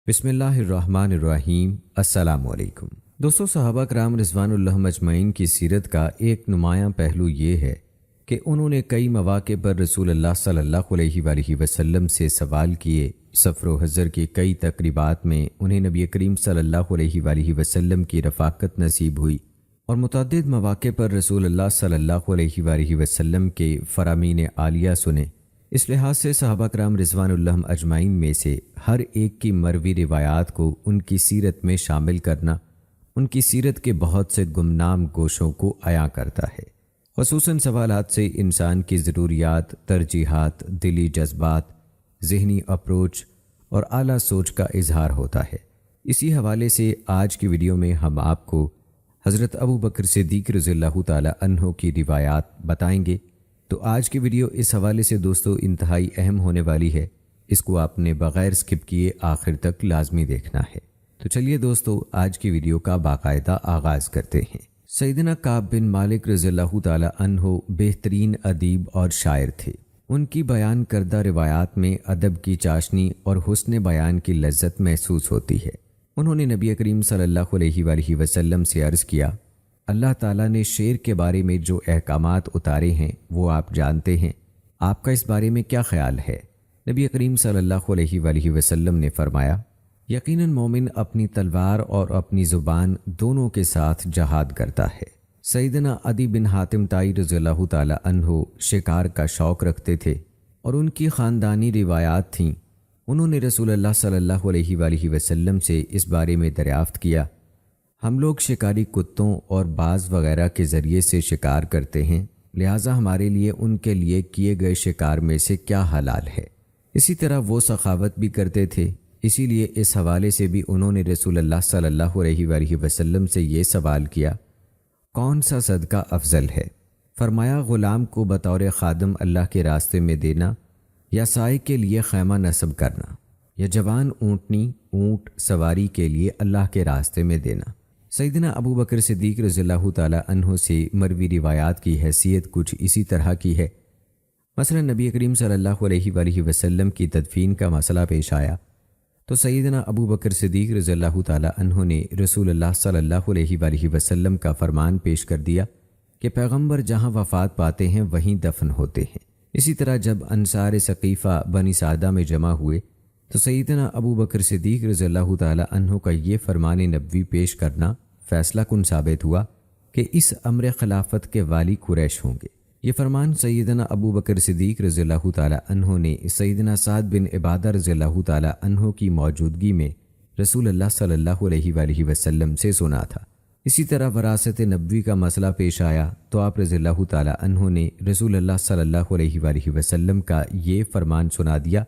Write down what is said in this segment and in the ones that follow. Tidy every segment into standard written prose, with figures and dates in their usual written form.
بسم اللہ الرحمن الرحیم۔ السلام علیکم دوستو، صحابہ کرام رضوان اللہ اجمعین کی سیرت کا ایک نمایاں پہلو یہ ہے کہ انہوں نے کئی مواقع پر رسول اللہ صلی اللہ علیہ وآلہ وسلم سے سوال کیے۔ سفر و حضر کی کئی تقریبات میں انہیں نبی کریم صلی اللہ علیہ وآلہ وسلم کی رفاقت نصیب ہوئی اور متعدد مواقع پر رسول اللہ صلی اللہ علیہ وآلہ وسلم کے فرامین عالیہ سنے۔ اس لحاظ سے صحابہ کرام رضوان اللہ اجمعین میں سے ہر ایک کی مروی روایات کو ان کی سیرت میں شامل کرنا ان کی سیرت کے بہت سے گمنام گوشوں کو عیاں کرتا ہے۔ خصوصاً سوالات سے انسان کی ضروریات، ترجیحات، دلی جذبات، ذہنی اپروچ اور اعلیٰ سوچ کا اظہار ہوتا ہے۔ اسی حوالے سے آج کی ویڈیو میں ہم آپ کو حضرت ابو بکر صدیق رضی اللہ تعالی عنہ کی روایات بتائیں گے۔ تو آج کی ویڈیو اس حوالے سے دوستو انتہائی اہم ہونے والی ہے، اس کو آپ نے بغیر سکپ کیے آخر تک لازمی دیکھنا ہے۔ تو چلیے دوستو آج کی ویڈیو کا باقاعدہ آغاز کرتے ہیں۔ سیدنا کعب بن مالک رضی اللہ تعالی عنہ بہترین ادیب اور شاعر تھے۔ ان کی بیان کردہ روایات میں ادب کی چاشنی اور حسن بیان کی لذت محسوس ہوتی ہے۔ انہوں نے نبی کریم صلی اللہ علیہ وآلہ وسلم سے عرض کیا، اللہ تعالیٰ نے شعر کے بارے میں جو احکامات اتارے ہیں وہ آپ جانتے ہیں، آپ کا اس بارے میں کیا خیال ہے؟ نبی کریم صلی اللہ علیہ وآلہ وسلم نے فرمایا، یقیناً مومن اپنی تلوار اور اپنی زبان دونوں کے ساتھ جہاد کرتا ہے۔ سیدنا عدی بن حاتم طائی رضی اللہ تعالی عنہ شکار کا شوق رکھتے تھے اور ان کی خاندانی روایات تھیں۔ انہوں نے رسول اللہ صلی اللہ علیہ وآلہ وسلم سے اس بارے میں دریافت کیا، ہم لوگ شکاری کتوں اور باز وغیرہ کے ذریعے سے شکار کرتے ہیں، لہٰذا ہمارے لیے ان کے لیے کیے گئے شکار میں سے کیا حلال ہے؟ اسی طرح وہ سخاوت بھی کرتے تھے، اسی لیے اس حوالے سے بھی انہوں نے رسول اللہ صلی اللہ علیہ وآلہ وسلم سے یہ سوال کیا، کون سا صدقہ افضل ہے؟ فرمایا، غلام کو بطور خادم اللہ کے راستے میں دینا، یا سائے کے لیے خیمہ نصب کرنا، یا جوان اونٹ سواری کے لیے اللہ کے راستے میں دینا۔ سیدنا ابو بکر صدیق رضی اللہ تعالی عنہ سے مروی روایات کی حیثیت کچھ اسی طرح کی ہے۔ مثلا نبی کریم صلی اللہ علیہ وآلہ وسلم کی تدفین کا مسئلہ پیش آیا تو سیدنا ابو بکر صدیق رضی اللہ تعالی عنہ نے رسول اللہ صلی اللہ علیہ وآلہ وسلم کا فرمان پیش کر دیا کہ پیغمبر جہاں وفات پاتے ہیں وہیں دفن ہوتے ہیں۔ اسی طرح جب انصار ثقیفہ بنی سعدہ میں جمع ہوئے تو سیدنا ابو بکر صدیق رضی اللہ تعالی عنہ کا یہ فرمان نبوی پیش کرنا فیصلہ کن ثابت ہوا کہ اس امر خلافت کے والی قریش ہوں گے۔ یہ فرمان سیدنا ابو بکر صدیق رضی اللہ تعالی عنہ نے سیدنا سعد بن عبادہ رضی اللہ تعالی عنہ کی موجودگی میں رسول اللہ صلی اللہ علیہ وآلہ وسلم سے سنا تھا۔ اسی طرح وراثت نبوی کا مسئلہ پیش آیا تو آپ رضی اللہ تعالی عنہ نے رسول اللہ صلی اللہ علیہ وآلہ وسلم کا یہ فرمان سنا دیا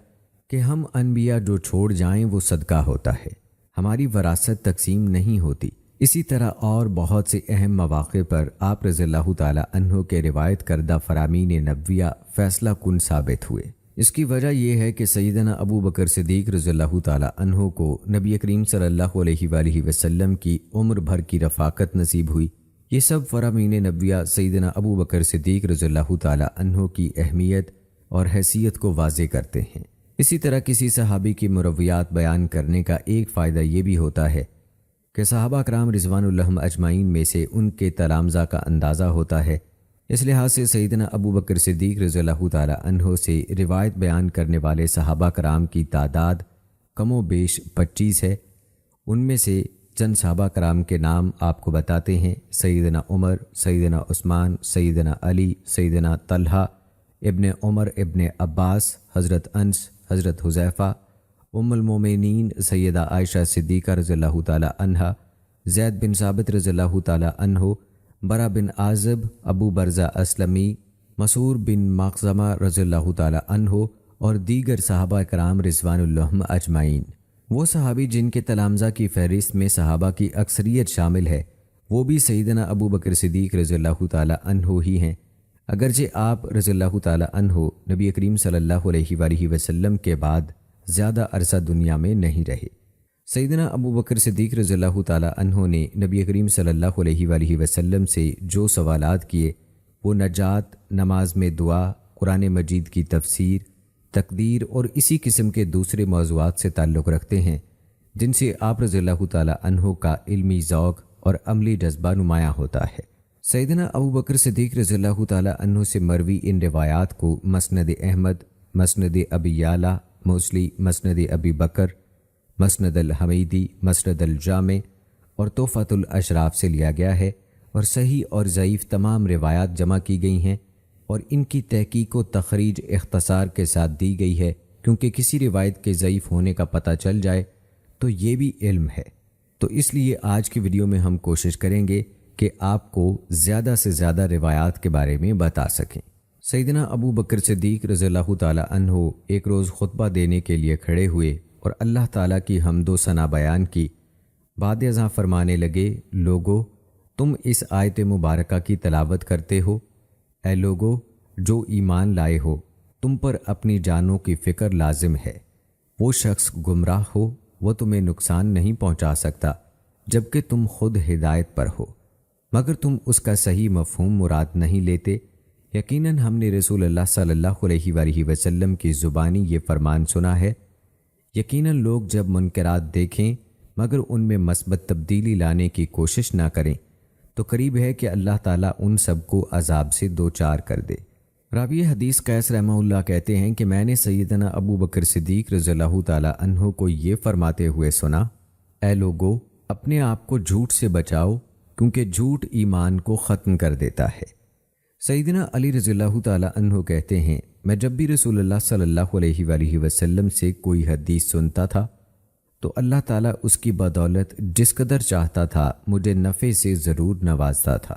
کہ ہم انبیاء جو چھوڑ جائیں وہ صدقہ ہوتا ہے، ہماری وراثت تقسیم نہیں ہوتی۔ اسی طرح اور بہت سے اہم مواقع پر آپ رضی اللہ تعالی عنہ کے روایت کردہ فرامین نبویہ فیصلہ کن ثابت ہوئے۔ اس کی وجہ یہ ہے کہ سیدنا ابو بکر صدیق رضی اللہ تعالی عنہ کو نبی کریم صلی اللہ علیہ وآلہ وسلم کی عمر بھر کی رفاقت نصیب ہوئی۔ یہ سب فرامین نبویہ سیدنا ابو بکر صدیق رضی اللہ تعالی عنہ کی اہمیت اور حیثیت کو واضح کرتے ہیں۔ اسی طرح کسی صحابی کی مرویات بیان کرنے کا ایک فائدہ یہ بھی ہوتا ہے کہ صحابہ کرام رضوان اللہ اجمعین میں سے ان کے تلامذہ کا اندازہ ہوتا ہے۔ اس لحاظ سے سیدنا ابو بکر صدیق رضی اللہ تعالی عنہ سے روایت بیان کرنے والے صحابہ کرام کی تعداد کم و بیش 25 ہے۔ ان میں سے چند صحابہ کرام کے نام آپ کو بتاتے ہیں، سیدنا عمر، سیدنا عثمان، سیدنا علی، سیدنا طلحہ ابن عمر ابن عباس، حضرت انس، حضرت حذیفہ، ام المومنین سیدہ عائشہ صدیقہ رضی اللہ تعالی عنہا، زید بن ثابت رضی اللہ تعالی عنہ، برا بن عازب، ابو برزہ اسلمی، مسعور بن مخزمہ رضی اللہ تعالی عنہ اور دیگر صحابہ کرام رضوان اللہ اجمعین۔ وہ صحابی جن کے تلامذہ کی فہرست میں صحابہ کی اکثریت شامل ہے وہ بھی سیدنا ابو بکر صدیق رضی اللہ تعالی عنہ ہی ہیں، اگرچہ آپ رضی اللہ تعالی عنہ نبی کریم صلی اللہ علیہ وآلہ وسلم کے بعد زیادہ عرصہ دنیا میں نہیں رہے۔ سیدنا ابو بکر صدیق رضی اللہ تعالی عنہ نے نبی کریم صلی اللہ علیہ وآلہ وسلم سے جو سوالات کیے وہ نجات، نماز میں دعا، قرآن مجید کی تفسیر، تقدیر اور اسی قسم کے دوسرے موضوعات سے تعلق رکھتے ہیں جن سے آپ رضی اللہ تعالیٰ عنہ کا علمی ذوق اور عملی جذبہ نمایاں ہوتا ہے۔ سیدنا ابو بکر صدیق رضی اللہ تعالیٰ عنہ سے مروی ان روایات کو مسند احمد، مسند ابی یعلا، موصلی مسند ابی بکر، مسند الحمیدی، مسند الجامع اور تحفۃ الاشراف سے لیا گیا ہے، اور صحیح اور ضعیف تمام روایات جمع کی گئی ہیں، اور ان کی تحقیق و تخریج اختصار کے ساتھ دی گئی ہے، کیونکہ کسی روایت کے ضعیف ہونے کا پتہ چل جائے تو یہ بھی علم ہے۔ تو اس لیے آج کی ویڈیو میں ہم کوشش کریں گے کہ آپ کو زیادہ سے زیادہ روایات کے بارے میں بتا سکیں۔ سیدنا ابو بکر صدیق رضی اللہ تعالیٰ عنہ ایک روز خطبہ دینے کے لیے کھڑے ہوئے اور اللہ تعالیٰ کی حمد و ثنا بیان کی۔ بعد ازاں فرمانے لگے، لوگو تم اس آیت مبارکہ کی تلاوت کرتے ہو، اے لوگو جو ایمان لائے ہو، تم پر اپنی جانوں کی فکر لازم ہے۔ وہ شخص گمراہ ہو وہ تمہیں نقصان نہیں پہنچا سکتا جبکہ تم خود ہدایت پر ہو، مگر تم اس کا صحیح مفہوم مراد نہیں لیتے۔ یقیناً ہم نے رسول اللہ صلی اللہ علیہ وآلہ وسلم کی زبانی یہ فرمان سنا ہے، یقیناً لوگ جب منکرات دیکھیں مگر ان میں مثبت تبدیلی لانے کی کوشش نہ کریں تو قریب ہے کہ اللہ تعالیٰ ان سب کو عذاب سے دوچار کر دے۔ راوی حدیث قیس رحمہ اللہ کہتے ہیں کہ میں نے سیدنا ابو بکر صدیق رضی اللہ تعالیٰ عنہ کو یہ فرماتے ہوئے سنا، اے لوگو اپنے آپ کو جھوٹ سے بچاؤ کیونکہ جھوٹ ایمان کو ختم کر دیتا ہے۔ سیدنا علی رضی اللہ تعالیٰ عنہ کہتے ہیں، میں جب بھی رسول اللہ صلی اللہ علیہ وآلہ وسلم سے کوئی حدیث سنتا تھا تو اللہ تعالیٰ اس کی بدولت جس قدر چاہتا تھا مجھے نفع سے ضرور نوازتا تھا،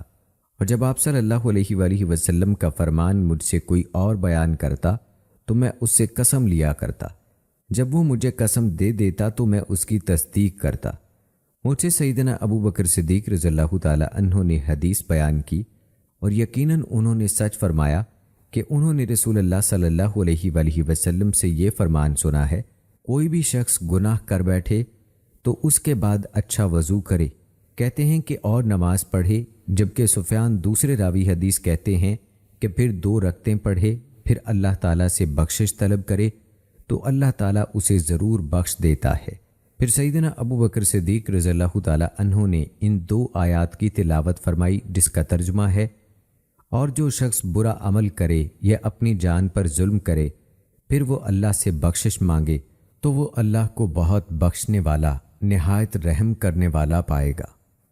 اور جب آپ صلی اللہ علیہ وآلہ وسلم کا فرمان مجھ سے کوئی اور بیان کرتا تو میں اس سے قسم لیا کرتا، جب وہ مجھے قسم دے دیتا تو میں اس کی تصدیق کرتا۔ مجھ سے سیدنا ابو بکر صدیق رضی اللہ تعالیٰ عنہ نے حدیث بیان کی، اور یقیناً انہوں نے سچ فرمایا کہ انہوں نے رسول اللہ صلی اللہ علیہ وآلہ وسلم سے یہ فرمان سنا ہے، کوئی بھی شخص گناہ کر بیٹھے تو اس کے بعد اچھا وضو کرے، کہتے ہیں کہ اور نماز پڑھے، جبکہ سفیان دوسرے راوی حدیث کہتے ہیں کہ پھر 2 رکعتیں پڑھے، پھر اللہ تعالیٰ سے بخشش طلب کرے تو اللہ تعالیٰ اسے ضرور بخش دیتا ہے۔ پھر سیدنا ابو بکر صدیق رضی اللہ تعالیٰ عنہ نے ان 2 آیات کی تلاوت فرمائی جس کا ترجمہ ہے، اور جو شخص برا عمل کرے یا اپنی جان پر ظلم کرے پھر وہ اللہ سے بخشش مانگے تو وہ اللہ کو بہت بخشنے والا، نہایت رحم کرنے والا پائے گا۔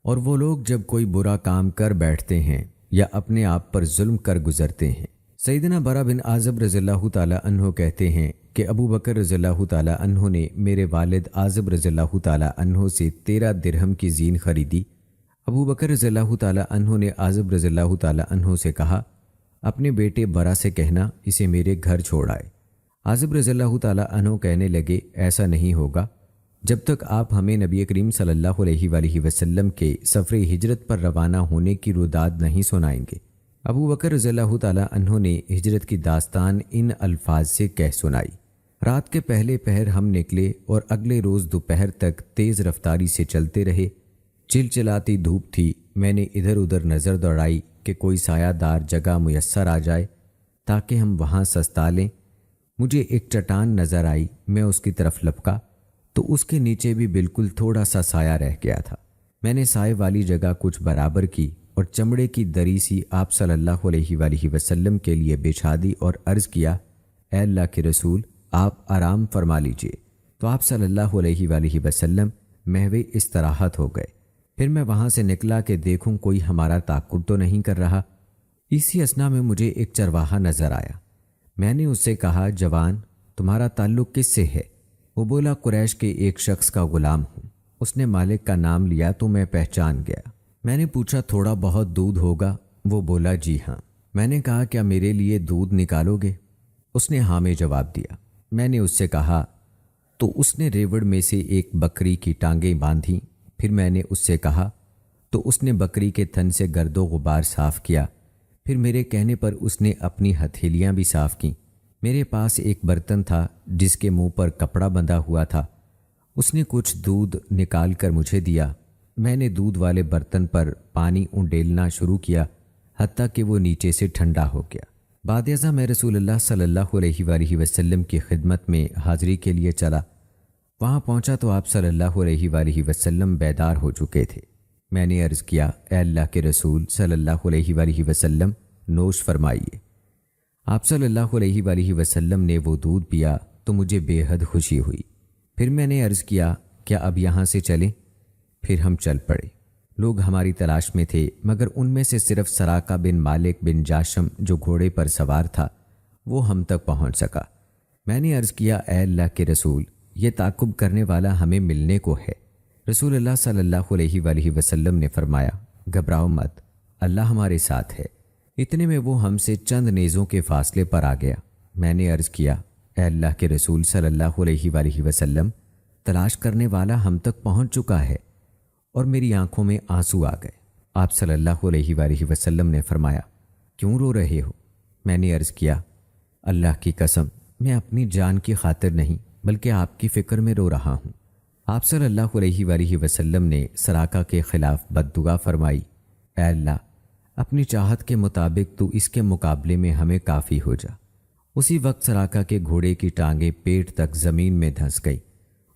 اور وہ لوگ جب کوئی برا کام کر بیٹھتے ہیں یا اپنے آپ پر ظلم کر گزرتے ہیں۔ سیدنا برا بن عازب رضی اللہ تعالیٰ عنہ کہتے ہیں کہ ابو بکر رضی اللہ تعالیٰ عنہ نے میرے والد عازب رضی اللہ تعالیٰ عنہ سے 13 درہم کی زین خریدی۔ ابو بکر رضی اللہ تعالیٰ عنہ نے عازب رضی اللہ تعالیٰ عنہ سے کہا، اپنے بیٹے برا سے کہنا اسے میرے گھر چھوڑ آئے۔ عازب رضی اللہ تعالیٰ عنہ کہنے لگے، ایسا نہیں ہوگا جب تک آپ ہمیں نبی کریم صلی اللہ علیہ وآلہ وسلم کے سفر ہجرت پر روانہ ہونے کی روداد نہیں سنائیں گے۔ ابو بکر رضی اللہ تعالیٰ عنہ نے ہجرت کی داستان ان الفاظ سے کہہ سنائی، رات کے پہلے پہر ہم نکلے اور اگلے روز دوپہر تک تیز رفتاری سے چلتے رہے۔ چلچلاتی دھوپ تھی، میں نے ادھر ادھر نظر دوڑائی کہ کوئی سایہ دار جگہ میسر آ جائے تاکہ ہم وہاں سستا لیں۔ مجھے ایک چٹان نظر آئی، میں اس کی طرف لپکا تو اس کے نیچے بھی بالکل تھوڑا سا سایہ رہ گیا تھا۔ میں نے سائے والی جگہ کچھ برابر کی اور چمڑے کی دری سی آپ صلی اللہ علیہ وآلہ وسلم کے لیے بچھا دی اور عرض کیا، اے اللہ کے رسول آپ آرام فرما لیجئے۔ تو آپ صلی اللہ علیہ وآلہ وسلم محو استراحت ہو گئے۔ پھر میں وہاں سے نکلا کہ دیکھوں کوئی ہمارا تعاقب تو نہیں کر رہا۔ اسی اثنا میں مجھے ایک چرواہا نظر آیا۔ میں نے اس سے کہا، جوان تمہارا تعلق کس سے ہے؟ وہ بولا، قریش کے ایک شخص کا غلام ہوں۔ اس نے مالک کا نام لیا تو میں پہچان گیا۔ میں نے پوچھا، تھوڑا بہت دودھ ہوگا؟ وہ بولا، جی ہاں۔ میں نے کہا، کیا میرے لیے دودھ نکالو گے؟ اس نے ہاں میں جواب دیا۔ میں نے اس سے کہا تو اس نے ریوڑ میں سے ایک بکری کی ٹانگیں باندھیں۔ پھر میں نے اس سے کہا تو اس نے بکری کے تھن سے گرد و غبار صاف کیا۔ پھر میرے کہنے پر اس نے اپنی ہتھیلیاں بھی صاف کیں۔ میرے پاس ایک برتن تھا جس کے منہ پر کپڑا بندھا ہوا تھا۔ اس نے کچھ دودھ نکال کر مجھے دیا۔ میں نے دودھ والے برتن پر پانی اونڈیلنا شروع کیا حتیٰ کہ وہ نیچے سے ٹھنڈا ہو گیا۔ بعد ازاں میں رسول اللہ صلی اللہ علیہ وآلہ وسلم کی خدمت میں حاضری کے لیے چلا۔ وہاں پہنچا تو آپ صلی اللہ علیہ وآلہ وسلم بیدار ہو چکے تھے۔ میں نے عرض کیا، اے اللہ کے رسول صلی اللہ علیہ وآلہ وسلم، نوش فرمائیے۔ آپ صلی اللہ علیہ وآلہ وسلم نے وہ دودھ پیا تو مجھے بے حد خوشی ہوئی۔ پھر میں نے عرض کیا، کیا اب یہاں سے چلیں؟ پھر ہم چل پڑے۔ لوگ ہماری تلاش میں تھے، مگر ان میں سے صرف سراقہ بن مالک بن جاشم جو گھوڑے پر سوار تھا وہ ہم تک پہنچ سکا۔ میں نے عرض کیا، اے اللہ کے رسول، یہ تعقب کرنے والا ہمیں ملنے کو ہے۔ رسول اللہ صلی اللہ علیہ وآلہ وسلم نے فرمایا، گھبراؤ مت، اللہ ہمارے ساتھ ہے۔ اتنے میں وہ ہم سے چند نیزوں کے فاصلے پر آ گیا۔ میں نے عرض کیا، اے اللہ کے رسول صلی اللہ علیہ وآلہ وسلم، تلاش کرنے والا ہم تک پہنچ چکا ہے، اور میری آنکھوں میں آنسو آ گئے۔ آپ صلی اللہ علیہ وآلہ وسلم نے فرمایا، کیوں رو رہے ہو؟ میں نے عرض کیا، اللہ کی قسم، میں اپنی جان کی خاطر نہیں بلکہ آپ کی فکر میں رو رہا ہوں۔ آپ صلی اللہ علیہ وآلہ وسلم نے سراقہ کے خلاف بددعا فرمائی، اے اللہ، اپنی چاہت کے مطابق تو اس کے مقابلے میں ہمیں کافی ہو جا۔ اسی وقت سراقہ کے گھوڑے کی ٹانگیں پیٹ تک زمین میں دھنس گئی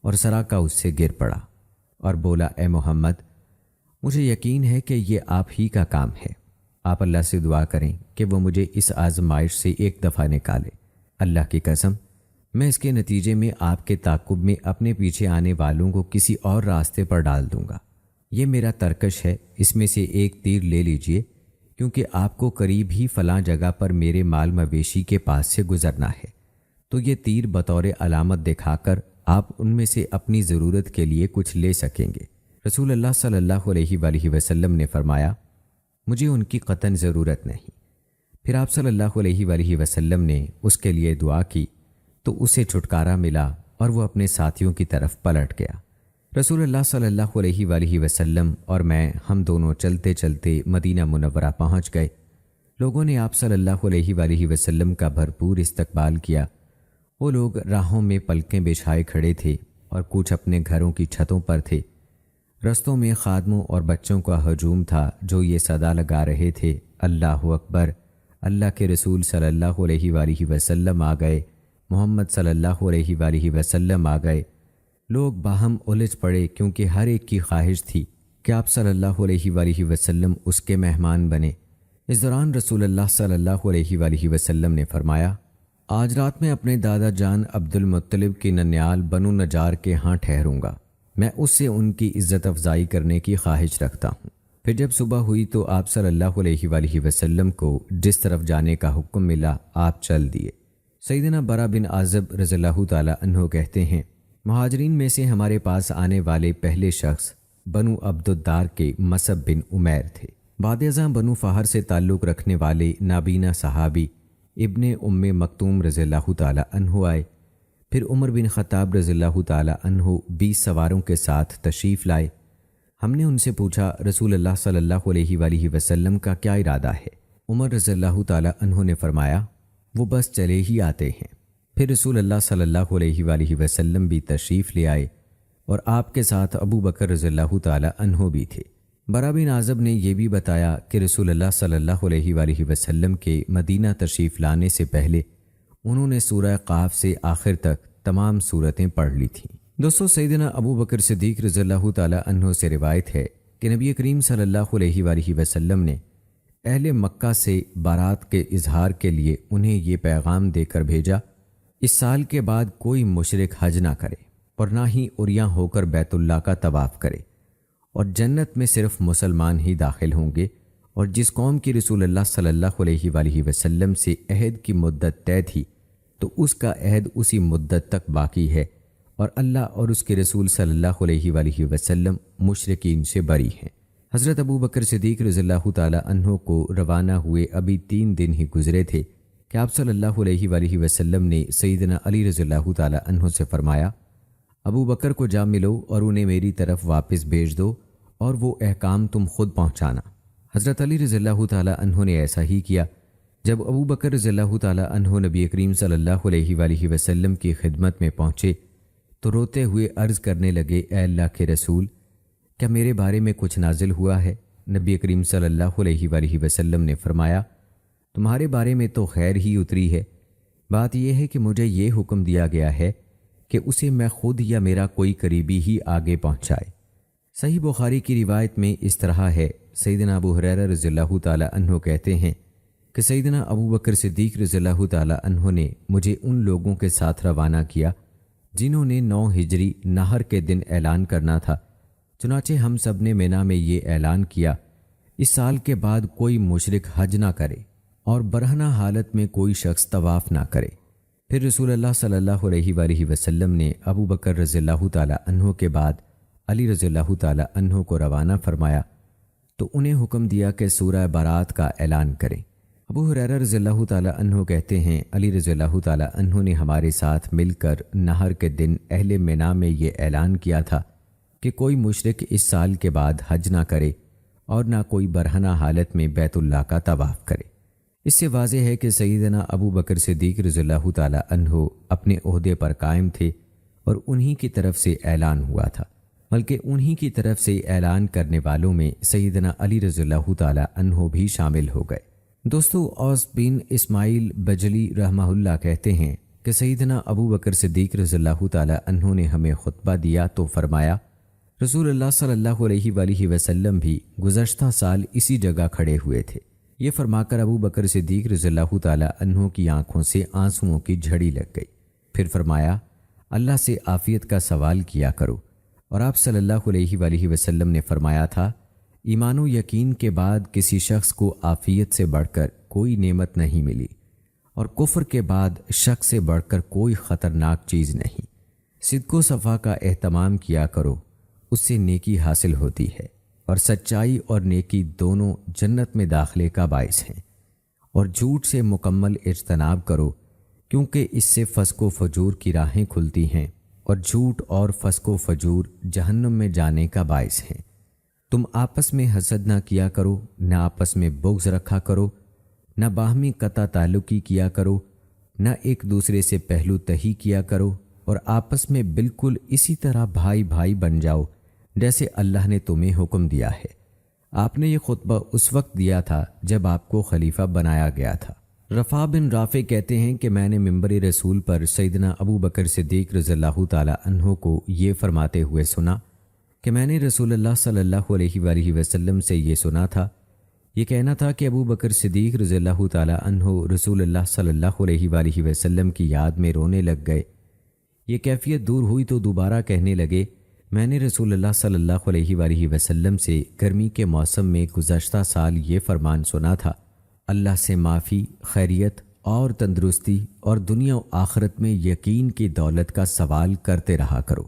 اور سراقہ اس سے گر پڑا اور بولا، اے محمد، مجھے یقین ہے کہ یہ آپ ہی کا کام ہے۔ آپ اللہ سے دعا کریں کہ وہ مجھے اس آزمائش سے ایک دفعہ نکالے۔ اللہ کی قسم، میں اس کے نتیجے میں آپ کے تعاقب میں اپنے پیچھے آنے والوں کو کسی اور راستے پر ڈال دوں گا۔ یہ میرا ترکش ہے، اس میں سے ایک تیر لے لیجئے، کیونکہ آپ کو قریب ہی فلاں جگہ پر میرے مال مویشی کے پاس سے گزرنا ہے، تو یہ تیر بطور علامت دکھا کر آپ ان میں سے اپنی ضرورت کے لیے کچھ لے سکیں گے۔ رسول اللہ صلی اللہ علیہ وآلہ وسلم نے فرمایا، مجھے ان کی قطعاً ضرورت نہیں۔ پھر آپ صلی اللہ علیہ وآلہ وسلم نے اس کے لیے دعا کی تو اسے چھٹکارا ملا اور وہ اپنے ساتھیوں کی طرف پلٹ گیا۔ رسول اللہ صلی اللہ علیہ وآلہ وسلم اور میں، ہم دونوں چلتے چلتے مدینہ منورہ پہنچ گئے۔ لوگوں نے آپ صلی اللہ علیہ وآلہ وسلم کا بھرپور استقبال کیا۔ وہ لوگ راہوں میں پلکیں بچھائے کھڑے تھے اور کچھ اپنے گھروں کی چھتوں پر تھے۔ رستوں میں خادموں اور بچوں کا ہجوم تھا جو یہ صدا لگا رہے تھے، اللہ اکبر، اللہ کے رسول صلی اللہ علیہ وآلہ وسلم آ گئے، محمد صلی اللہ علیہ وآلہ وسلم آ گئے۔ لوگ باہم الجھ پڑے، کیونکہ ہر ایک کی خواہش تھی کہ آپ صلی اللہ علیہ وآلہ وسلم اس کے مہمان بنے۔ اس دوران رسول اللہ صلی اللہ علیہ وآلہ وسلم نے فرمایا، آج رات میں اپنے دادا جان عبد المطلب کی ننیال بنو نجار کے ہاں ٹھہروں گا، میں اس سے ان کی عزت افزائی کرنے کی خواہش رکھتا ہوں۔ پھر جب صبح ہوئی تو آپ صلی اللہ علیہ وآلہ وسلم کو جس طرف جانے کا حکم ملا آپ چل دیے۔ سیدنا برا بن عازب رضی اللہ تعالی عنہ کہتے ہیں، مہاجرین میں سے ہمارے پاس آنے والے پہلے شخص بنو عبد الدار کے مصعب بن عمیر تھے۔ بعد ازاں بنو فہر سے تعلق رکھنے والے نابینا صحابی ابن ام مکتوم رضی اللہ تعالی عنہ آئے۔ پھر عمر بن خطاب رضی اللہ تعالی عنہ 20 سواروں کے ساتھ تشریف لائے۔ ہم نے ان سے پوچھا، رسول اللہ صلی اللہ علیہ وآلہ وسلم کا کیا ارادہ ہے؟ عمر رضی اللہ تعالی عنہ نے فرمایا، وہ بس چلے ہی آتے ہیں۔ پھر رسول اللہ صلی اللہ علیہ وآلہ وسلم بھی تشریف لے آئے اور آپ کے ساتھ ابو بکر رضی اللہ تعالی عنہ بھی تھے۔ برا بن عازب نے یہ بھی بتایا کہ رسول اللہ صلی اللہ علیہ وآلہ وسلم کے مدینہ تشریف لانے سے پہلے انہوں نے سورہ قاف سے آخر تک تمام سورتیں پڑھ لی تھیں۔ دوستو، سیدنا ابو بکر صدیق رضی اللہ تعالی عنہ سے روایت ہے کہ نبی کریم صلی اللہ علیہ وآلہ وسلم نے اہل مکہ سے بارات کے اظہار کے لیے انہیں یہ پیغام دے کر بھیجا، اس سال کے بعد کوئی مشرک حج نہ کرے اور نہ ہی عریاں ہو کر بیت اللہ کا طواف کرے، اور جنت میں صرف مسلمان ہی داخل ہوں گے، اور جس قوم کی رسول اللہ صلی اللہ علیہ وآلہ وسلم سے عہد کی مدت طے تھی تو اس کا عہد اسی مدت تک باقی ہے، اور اللہ اور اس کے رسول صلی اللہ علیہ وآلہ وسلم مشرکین سے بری ہیں۔ حضرت ابو بکر صدیق رضی اللہ تعالی عنہ کو روانہ ہوئے ابھی 3 دن ہی گزرے تھے کہ آپ صلی اللہ علیہ وآلہ وسلم نے سیدنا علی رضی اللہ تعالی عنہ سے فرمایا، ابو بکر کو جا ملو اور انہیں میری طرف واپس بھیج دو، اور وہ احکام تم خود پہنچانا۔ حضرت علی رضی اللہ تعالی عنہ نے ایسا ہی کیا۔ جب ابو بکر رضی اللہ تعالی عنہ نبی کریم صلی اللہ علیہ وآلہ وسلم کی خدمت میں پہنچے تو روتے ہوئے عرض کرنے لگے، اے اللہ کے رسول، کیا میرے بارے میں کچھ نازل ہوا ہے؟ نبی کریم صلی اللہ علیہ وآلہ وسلم نے فرمایا، تمہارے بارے میں تو خیر ہی اتری ہے، بات یہ ہے کہ مجھے یہ حکم دیا گیا ہے کہ اسے میں خود یا میرا کوئی قریبی ہی آگے پہنچائے۔ صحیح بخاری کی روایت میں اس طرح ہے، سیدنا ابو ہریرہ رضی اللہ تعالی عنہ کہتے ہیں کہ سیدنا ابو بکر صدیق رضی اللہ تعالی عنہ نے مجھے ان لوگوں کے ساتھ روانہ کیا جنہوں نے 9 ہجری نہر کے دن اعلان کرنا تھا۔ چنانچہ ہم سب نے مینا میں یہ اعلان کیا، اس سال کے بعد کوئی مشرک حج نہ کرے اور برہنہ حالت میں کوئی شخص طواف نہ کرے۔ پھر رسول اللہ صلی اللہ علیہ وآلہ وسلم نے ابو بکر رضی اللہ تعالی عنہ کے بعد علی رضی اللہ تعالی عنہ کو روانہ فرمایا تو انہیں حکم دیا کہ سورہ برات کا اعلان کریں۔ ابو ہریرہ رضی اللہ تعالی عنہ کہتے ہیں، علی رضی اللہ تعالی عنہ نے ہمارے ساتھ مل کر نہر کے دن اہل مینا میں یہ اعلان کیا تھا کہ کوئی مشرک اس سال کے بعد حج نہ کرے اور نہ کوئی برہنہ حالت میں بیت اللہ کا طواف کرے۔ اس سے واضح ہے کہ سیدنا ابو بکر صدیق رضی اللہ تعالی عنہ اپنے عہدے پر قائم تھے اور انہی کی طرف سے اعلان ہوا تھا، بلکہ انہی کی طرف سے اعلان کرنے والوں میں سیدنا علی رضی اللہ تعالی عنہ بھی شامل ہو گئے۔ دوستو، اوس بن اسماعیل بجلی رحمہ اللہ کہتے ہیں کہ سیدنا ابو بکر صدیق رضی اللہ تعالی عنہ نے ہمیں خطبہ دیا تو فرمایا، رسول اللہ صلی اللہ علیہ وآلہ وسلم بھی گزشتہ سال اسی جگہ کھڑے ہوئے تھے۔ یہ فرما کر ابو بکر صدیق رضی اللہ تعالی عنہ کی آنکھوں سے آنسوؤں کی جھڑی لگ گئی۔ پھر فرمایا، اللہ سے عافیت کا سوال کیا کرو، اور آپ صلی اللہ علیہ وآلہ وسلم نے فرمایا تھا، ایمان و یقین کے بعد کسی شخص کو عافیت سے بڑھ کر کوئی نعمت نہیں ملی، اور کفر کے بعد شک سے بڑھ کر کوئی خطرناک چیز نہیں۔ صدق و صفا کا اہتمام کیا کرو، اس سے نیکی حاصل ہوتی ہے، اور سچائی اور نیکی دونوں جنت میں داخلے کا باعث ہیں۔ اور جھوٹ سے مکمل اجتناب کرو، کیونکہ اس سے فسق و فجور کی راہیں کھلتی ہیں، اور جھوٹ اور فسق و فجور جہنم میں جانے کا باعث ہیں۔ تم آپس میں حسد نہ کیا کرو، نہ آپس میں بغض رکھا کرو، نہ باہمی قطع تعلقی کیا کرو، نہ ایک دوسرے سے پہلو تہی کیا کرو، اور آپس میں بالکل اسی طرح بھائی بھائی بن جاؤ جیسے اللہ نے تمہیں حکم دیا ہے۔ آپ نے یہ خطبہ اس وقت دیا تھا جب آپ کو خلیفہ بنایا گیا تھا۔ رفاع بن رافع کہتے ہیں کہ میں نے منبر رسول پر سیدنا ابو بکر صدیق رضی اللہ تعالی عنہ کو یہ فرماتے ہوئے سنا کہ میں نے رسول اللہ صلی اللہ علیہ وآلہ وسلم سے یہ سنا تھا، یہ کہنا تھا کہ ابو بکر صدیق رضی اللہ تعالی عنہ رسول اللہ صلی اللہ علیہ وآلہ وسلم کی یاد میں رونے لگ گئے۔ یہ کیفیت دور ہوئی تو دوبارہ کہنے لگے، میں نے رسول اللہ صلی اللہ علیہ وآلہ وسلم سے گرمی کے موسم میں گزشتہ سال یہ فرمان سنا تھا، اللہ سے معافی، خیریت اور تندرستی اور دنیا و آخرت میں یقین کی دولت کا سوال کرتے رہا کرو۔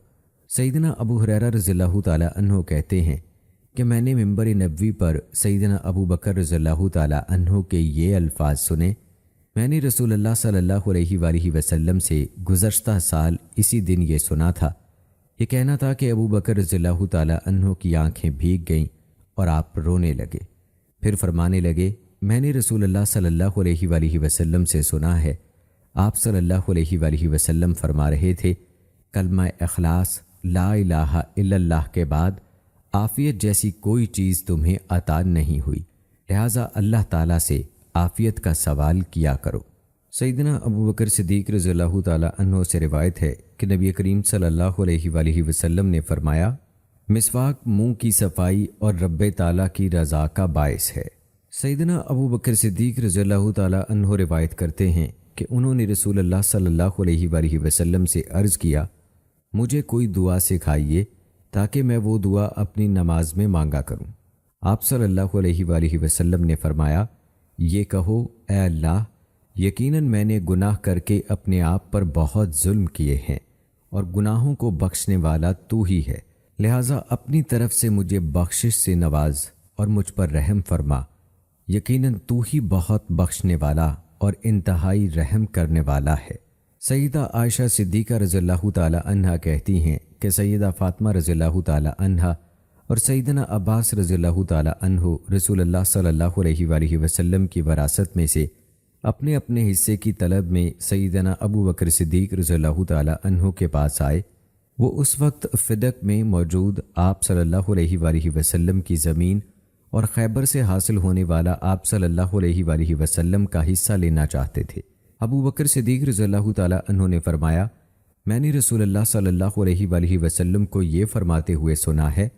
سیدنا ابو ہریرہ رضی اللہ تعالی عنہ کہتے ہیں کہ میں نے منبر نبوی پر سیدنا ابو بکر رضی اللہ تعالی عنہ کے یہ الفاظ سنے، میں نے رسول اللہ صلی اللہ علیہ وآلہ وسلم سے گزشتہ سال اسی دن یہ سنا تھا۔ یہ کہنا تھا کہ ابو بکر رضی اللہ تعالی عنہ کی آنکھیں بھیگ گئیں اور آپ رونے لگے۔ پھر فرمانے لگے، میں نے رسول اللہ صلی اللہ علیہ وآلہ وسلم سے سنا ہے، آپ صلی اللہ علیہ وآلہ وسلم فرما رہے تھے، کلمہ اخلاص لا الہ الا اللہ کے بعد عافیت جیسی کوئی چیز تمہیں عطا نہیں ہوئی، لہٰذا اللہ تعالیٰ سے عافیت کا سوال کیا کرو۔ سیدنا ابو بکر صدیق رضی اللہ تعالی عنہ سے روایت ہے کہ نبی کریم صلی اللہ علیہ وآلہ وسلم نے فرمایا، مسواک منہ کی صفائی اور رب تعالیٰ کی رضا کا باعث ہے۔ سیدنا ابو بکر صدیق رضی اللہ تعالی عنہ روایت کرتے ہیں کہ انہوں نے رسول اللہ صلی اللہ علیہ وآلہ وسلم سے عرض کیا، مجھے کوئی دعا سکھائیے تاکہ میں وہ دعا اپنی نماز میں مانگا کروں۔ آپ صلی اللہ علیہ وآلہ وسلم نے فرمایا، یہ کہو، اے اللہ، یقیناً میں نے گناہ کر کے اپنے آپ پر بہت ظلم کیے ہیں، اور گناہوں کو بخشنے والا تو ہی ہے، لہٰذا اپنی طرف سے مجھے بخشش سے نواز اور مجھ پر رحم فرما، یقیناً تو ہی بہت بخشنے والا اور انتہائی رحم کرنے والا ہے۔ سیدہ عائشہ صدیقہ رضی اللہ تعالی عنہا کہتی ہیں کہ سیدہ فاطمہ رضی اللہ تعالی عنہا اور سیدنا عباس رضی اللہ تعالی عنہ رسول اللہ صلی اللہ علیہ وآلہ وسلم کی وراثت میں سے اپنے اپنے حصے کی طلب میں سیدنا ابو بکر صدیق رضی اللہ تعالی عنہ کے پاس آئے۔ وہ اس وقت فدق میں موجود آپ صلی اللہ علیہ وآلہ وسلم کی زمین اور خیبر سے حاصل ہونے والا آپ صلی اللہ علیہ وآلہ وسلم کا حصہ لینا چاہتے تھے۔ ابو بکر صدیق رضی اللہ تعالی عنہ نے فرمایا، میں نے رسول اللہ صلی اللہ علیہ وآلہ وسلم کو یہ فرماتے ہوئے سنا ہے،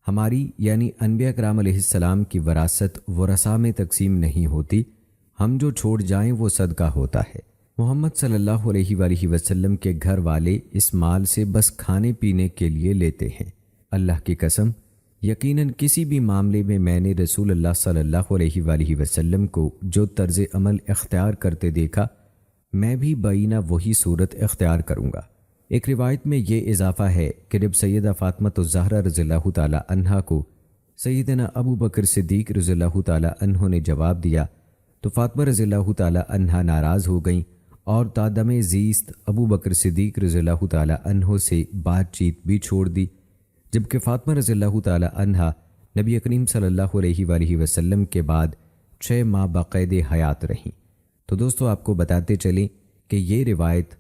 ہماری یعنی انبیاء کرام علیہ السلام کی وراثت ورثاء میں تقسیم نہیں ہوتی، ہم جو چھوڑ جائیں وہ صدقہ ہوتا ہے۔ محمد صلی اللہ علیہ وآلہ وسلم کے گھر والے اس مال سے بس کھانے پینے کے لیے لیتے ہیں۔ اللہ کی قسم، یقیناً کسی بھی معاملے میں میں نے رسول اللہ صلی اللہ علیہ وآلہ وسلم کو جو طرز عمل اختیار کرتے دیکھا، میں بھی بعینہ وہی صورت اختیار کروں گا۔ ایک روایت میں یہ اضافہ ہے کہ جب سیدہ فاطمہ الزہرا رضی اللہ تعالی عنہا کو سیدنا ابو بکر صدیق رضی اللہ تعالی عنہ نے جواب دیا تو فاطمہ رضی اللہ تعالی عنہا ناراض ہو گئیں اور تادم زیست ابو بکر صدیق رضی اللہ تعالی عنہ سے بات چیت بھی چھوڑ دی، جبکہ فاطمہ رضی اللہ تعالی عنہا نبی کریم صلی اللہ علیہ وآلہ وسلم کے بعد 6 ماہ باقید حیات رہیں۔ تو دوستو، آپ کو بتاتے چلیں کہ یہ روایت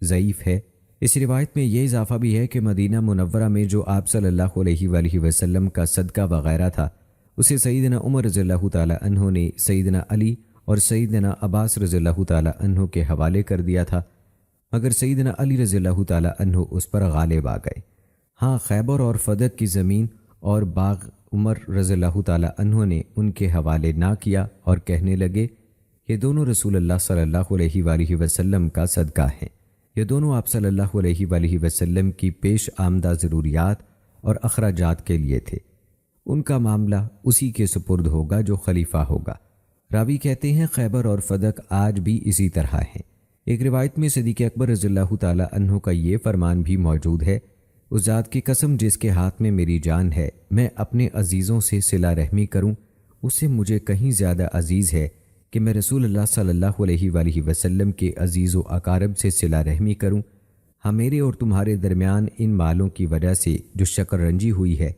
ضعیف ہے۔ اس روایت میں یہ اضافہ بھی ہے کہ مدینہ منورہ میں جو آپ صلی اللہ علیہ وآلہ وسلم کا صدقہ وغیرہ تھا، اسے سیدنا عمر رضی اللہ تعالی عنہ نے سیدنا علی اور سیدنا عباس رضی اللہ تعالی عنہ کے حوالے کر دیا تھا، مگر سیدنا علی رضی اللہ تعالی عنہ اس پر غالب آ گئے۔ ہاں، خیبر اور فدق کی زمین اور باغ عمر رضی اللہ تعالی عنہ نے ان کے حوالے نہ کیا اور کہنے لگے، یہ دونوں رسول اللہ صلی اللہ علیہ وآلہ وسلم کا صدقہ ہیں، یہ دونوں آپ صلی اللہ علیہ وآلہ وسلم کی پیش آمدہ ضروریات اور اخراجات کے لیے تھے، ان کا معاملہ اسی کے سپرد ہوگا جو خلیفہ ہوگا۔ راوی کہتے ہیں خیبر اور فدق آج بھی اسی طرح ہیں۔ ایک روایت میں صدیق اکبر رضی اللہ تعالی عنہ کا یہ فرمان بھی موجود ہے، اس ذات کی قسم جس کے ہاتھ میں میری جان ہے، میں اپنے عزیزوں سے صلہ رحمی کروں، اس سے مجھے کہیں زیادہ عزیز ہے کہ میں رسول اللہ صلی اللہ علیہ وآلہ وسلم کے عزیز و اقارب سے صلہ رحمی کروں۔ ہاں، میرے اور تمہارے درمیان ان مالوں کی وجہ سے جو شکر رنجی ہوئی ہے،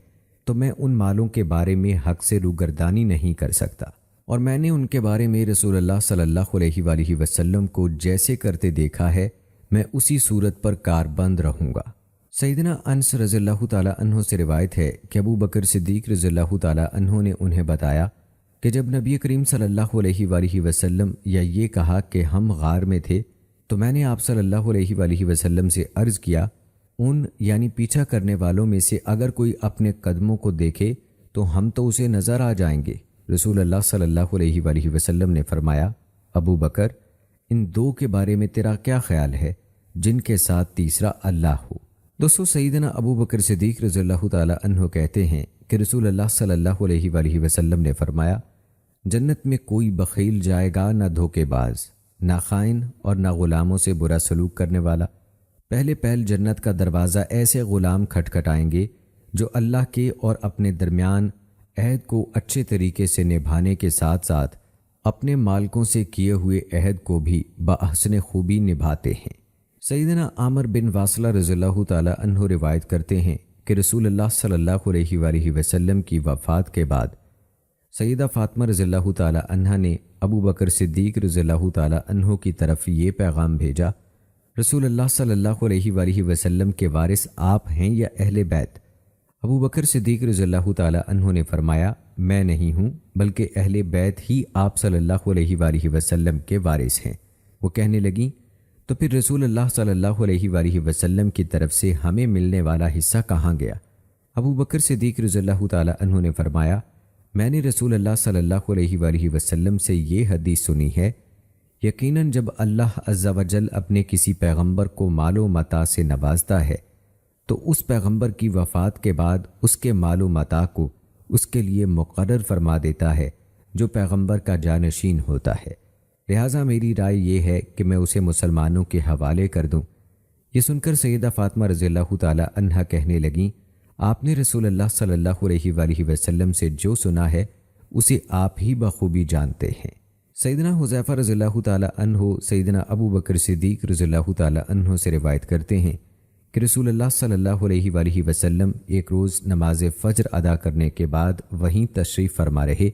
تو میں ان مالوں کے بارے میں حق سے روگردانی نہیں کر سکتا، اور میں نے ان کے بارے میں رسول اللہ صلی اللہ علیہ وآلہ وسلم کو جیسے کرتے دیکھا ہے، میں اسی صورت پر کاربند رہوں گا۔ سیدنا انس رضی اللہ تعالی عنہ سے روایت ہے کہ ابو بکر صدیق رضی اللہ تعالی عنہ نے انہیں بتایا کہ جب نبی کریم صلی اللہ علیہ وآلہ وسلم یا یہ کہا کہ ہم غار میں تھے، تو میں نے آپ صلی اللہ علیہ وآلہ وسلم سے عرض کیا، ان یعنی پیچھا کرنے والوں میں سے اگر کوئی اپنے قدموں کو دیکھے تو ہم تو اسے نظر آ جائیں گے۔ رسول اللہ صلی اللہ علیہ وآلہ وسلم نے فرمایا، ابو بکر، ان دو کے بارے میں تیرا کیا خیال ہے جن کے ساتھ تیسرا اللہ ہو؟ دوستو، سیدنا ابو بکر صدیق رضی اللہ تعالی عنہ کہتے ہیں کہ رسول اللہ صلی اللہ علیہ وآلہ وسلم نے فرمایا، جنت میں کوئی بخیل جائے گا نہ دھوکے باز، نہ خائن اور نہ غلاموں سے برا سلوک کرنے والا۔ پہلے پہل جنت کا دروازہ ایسے غلام کھٹکھٹائیں گے جو اللہ کے اور اپنے درمیان عہد کو اچھے طریقے سے نبھانے کے ساتھ ساتھ اپنے مالکوں سے کیے ہوئے عہد کو بھی بحسن خوبی نبھاتے ہیں۔ سیدنا عامر بن واصلہ رضی اللہ تعالی عنہ روایت کرتے ہیں کہ رسول اللہ صلی اللہ علیہ وآلہ وسلم کی وفات کے بعد سیدہ فاطمہ رضی اللہ تعالی عنہ نے ابو بکر صدیق رضی اللہ تعالی عنہ کی طرف یہ پیغام بھیجا، رسول اللہ صلی اللہ علیہ وآلہ وسلم کے وارث آپ ہیں یا اہل بیت؟ ابو بکر صدیق رضی اللہ تعالی عنہ نے فرمایا، میں نہیں ہوں بلکہ اہل بیت ہی آپ صلی اللہ علیہ وآلہ وسلم کے وارث ہیں۔ وہ کہنے لگیں، تو پھر رسول اللہ صلی اللہ علیہ وآلہ وسلم کی طرف سے ہمیں ملنے والا حصہ کہاں گیا؟ ابو بکر صدیق رضی اللہ تعالی عنہ نے فرمایا، میں نے رسول اللہ صلی اللہ علیہ وآلہ وسلم سے یہ حدیث سنی ہے، یقیناً جب اللہ عز و جل اپنے کسی پیغمبر کو مال و متاع سے نوازتا ہے تو اس پیغمبر کی وفات کے بعد اس کے مال و متاع کو اس کے لیے مقرر فرما دیتا ہے جو پیغمبر کا جانشین ہوتا ہے۔ لہٰذا میری رائے یہ ہے کہ میں اسے مسلمانوں کے حوالے کر دوں۔ یہ سن کر سیدہ فاطمہ رضی اللہ تعالی عنہا کہنے لگیں، آپ نے رسول اللہ صلی اللہ علیہ وآلہ وسلم سے جو سنا ہے اسے آپ ہی بخوبی جانتے ہیں۔ سیدنا حذیفہ رضی اللہ تعالی عنہ سیدنا ابو بکر صدیق رضی اللہ تعالی عنہ سے روایت کرتے ہیں کہ رسول اللہ صلی اللہ علیہ وآلہ وسلم ایک روز نماز فجر ادا کرنے کے بعد وہیں تشریف فرما رہے،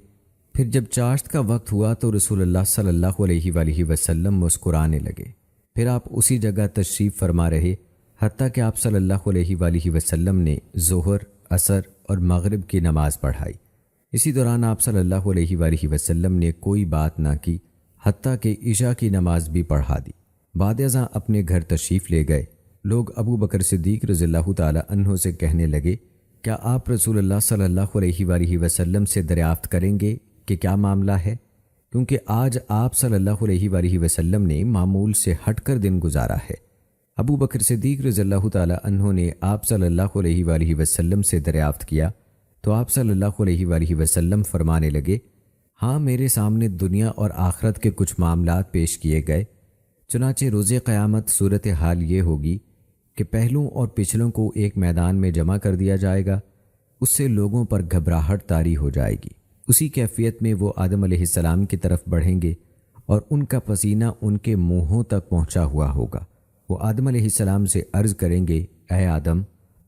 پھر جب چاشت کا وقت ہوا تو رسول اللہ صلی اللہ علیہ وآلہ وسلم مسکرانے لگے، پھر آپ اسی جگہ تشریف فرما رہے حتیٰ کہ آپ صلی اللہ علیہ وآلہ وسلم نے ظہر، عصر اور مغرب کی نماز پڑھائی۔ اسی دوران آپ صلی اللہ علیہ وآلہ وسلم نے کوئی بات نہ کی حتیٰ کہ عشاء کی نماز بھی پڑھا دی۔ بعد ازاں اپنے گھر تشریف لے گئے، لوگ ابو بکر صدیق رضی اللہ تعالی عنہ سے کہنے لگے، کیا آپ رسول اللہ صلی اللہ علیہ وآلہ وسلم سے دریافت کریں گے کہ کیا معاملہ ہے؟ کیونکہ آج آپ صلی اللہ علیہ وآلہ وسلم نے معمول سے ہٹ کر دن گزارا ہے۔ ابو بکر صدیق رضی اللہ تعالی عنہ نے آپ صلی اللہ علیہ وآلہ وسلم سے دریافت کیا تو آپ صلی اللہ علیہ وآلہ وسلم فرمانے لگے، ہاں میرے سامنے دنیا اور آخرت کے کچھ معاملات پیش کیے گئے، چنانچہ روز قیامت صورتحال یہ ہوگی کہ پہلوں اور پچھلوں کو ایک میدان میں جمع کر دیا جائے گا، اس سے لوگوں پر گھبراہٹ طاری ہو جائے گی۔ اسی کیفیت میں وہ آدم علیہ السلام کی طرف بڑھیں گے اور ان کا پسینہ ان کے منہوں تک پہنچا ہوا ہوگا۔ وہ آدم علیہ السلام سے عرض کریں گے، اے آدم،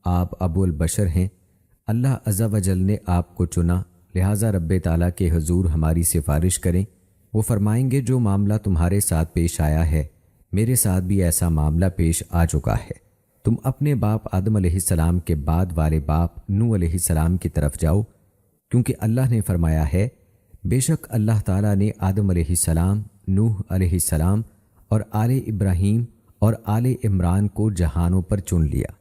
آپ ابو البشر ہیں، اللہ عز و جل نے آپ کو چنا، لہٰذا رب تعالیٰ کے حضور ہماری سفارش کریں۔ وہ فرمائیں گے، جو معاملہ تمہارے ساتھ پیش آیا ہے میرے ساتھ بھی ایسا معاملہ پیش آ چکا ہے، تم اپنے باپ آدم علیہ السلام کے بعد والے باپ نوح علیہ السلام کی طرف جاؤ، کیونکہ اللہ نے فرمایا ہے، بے شک اللہ تعالیٰ نے آدم علیہ السلام، نوح علیہ السلام اور آل ابراہیم اور آل عمران کو جہانوں پر چن لیا۔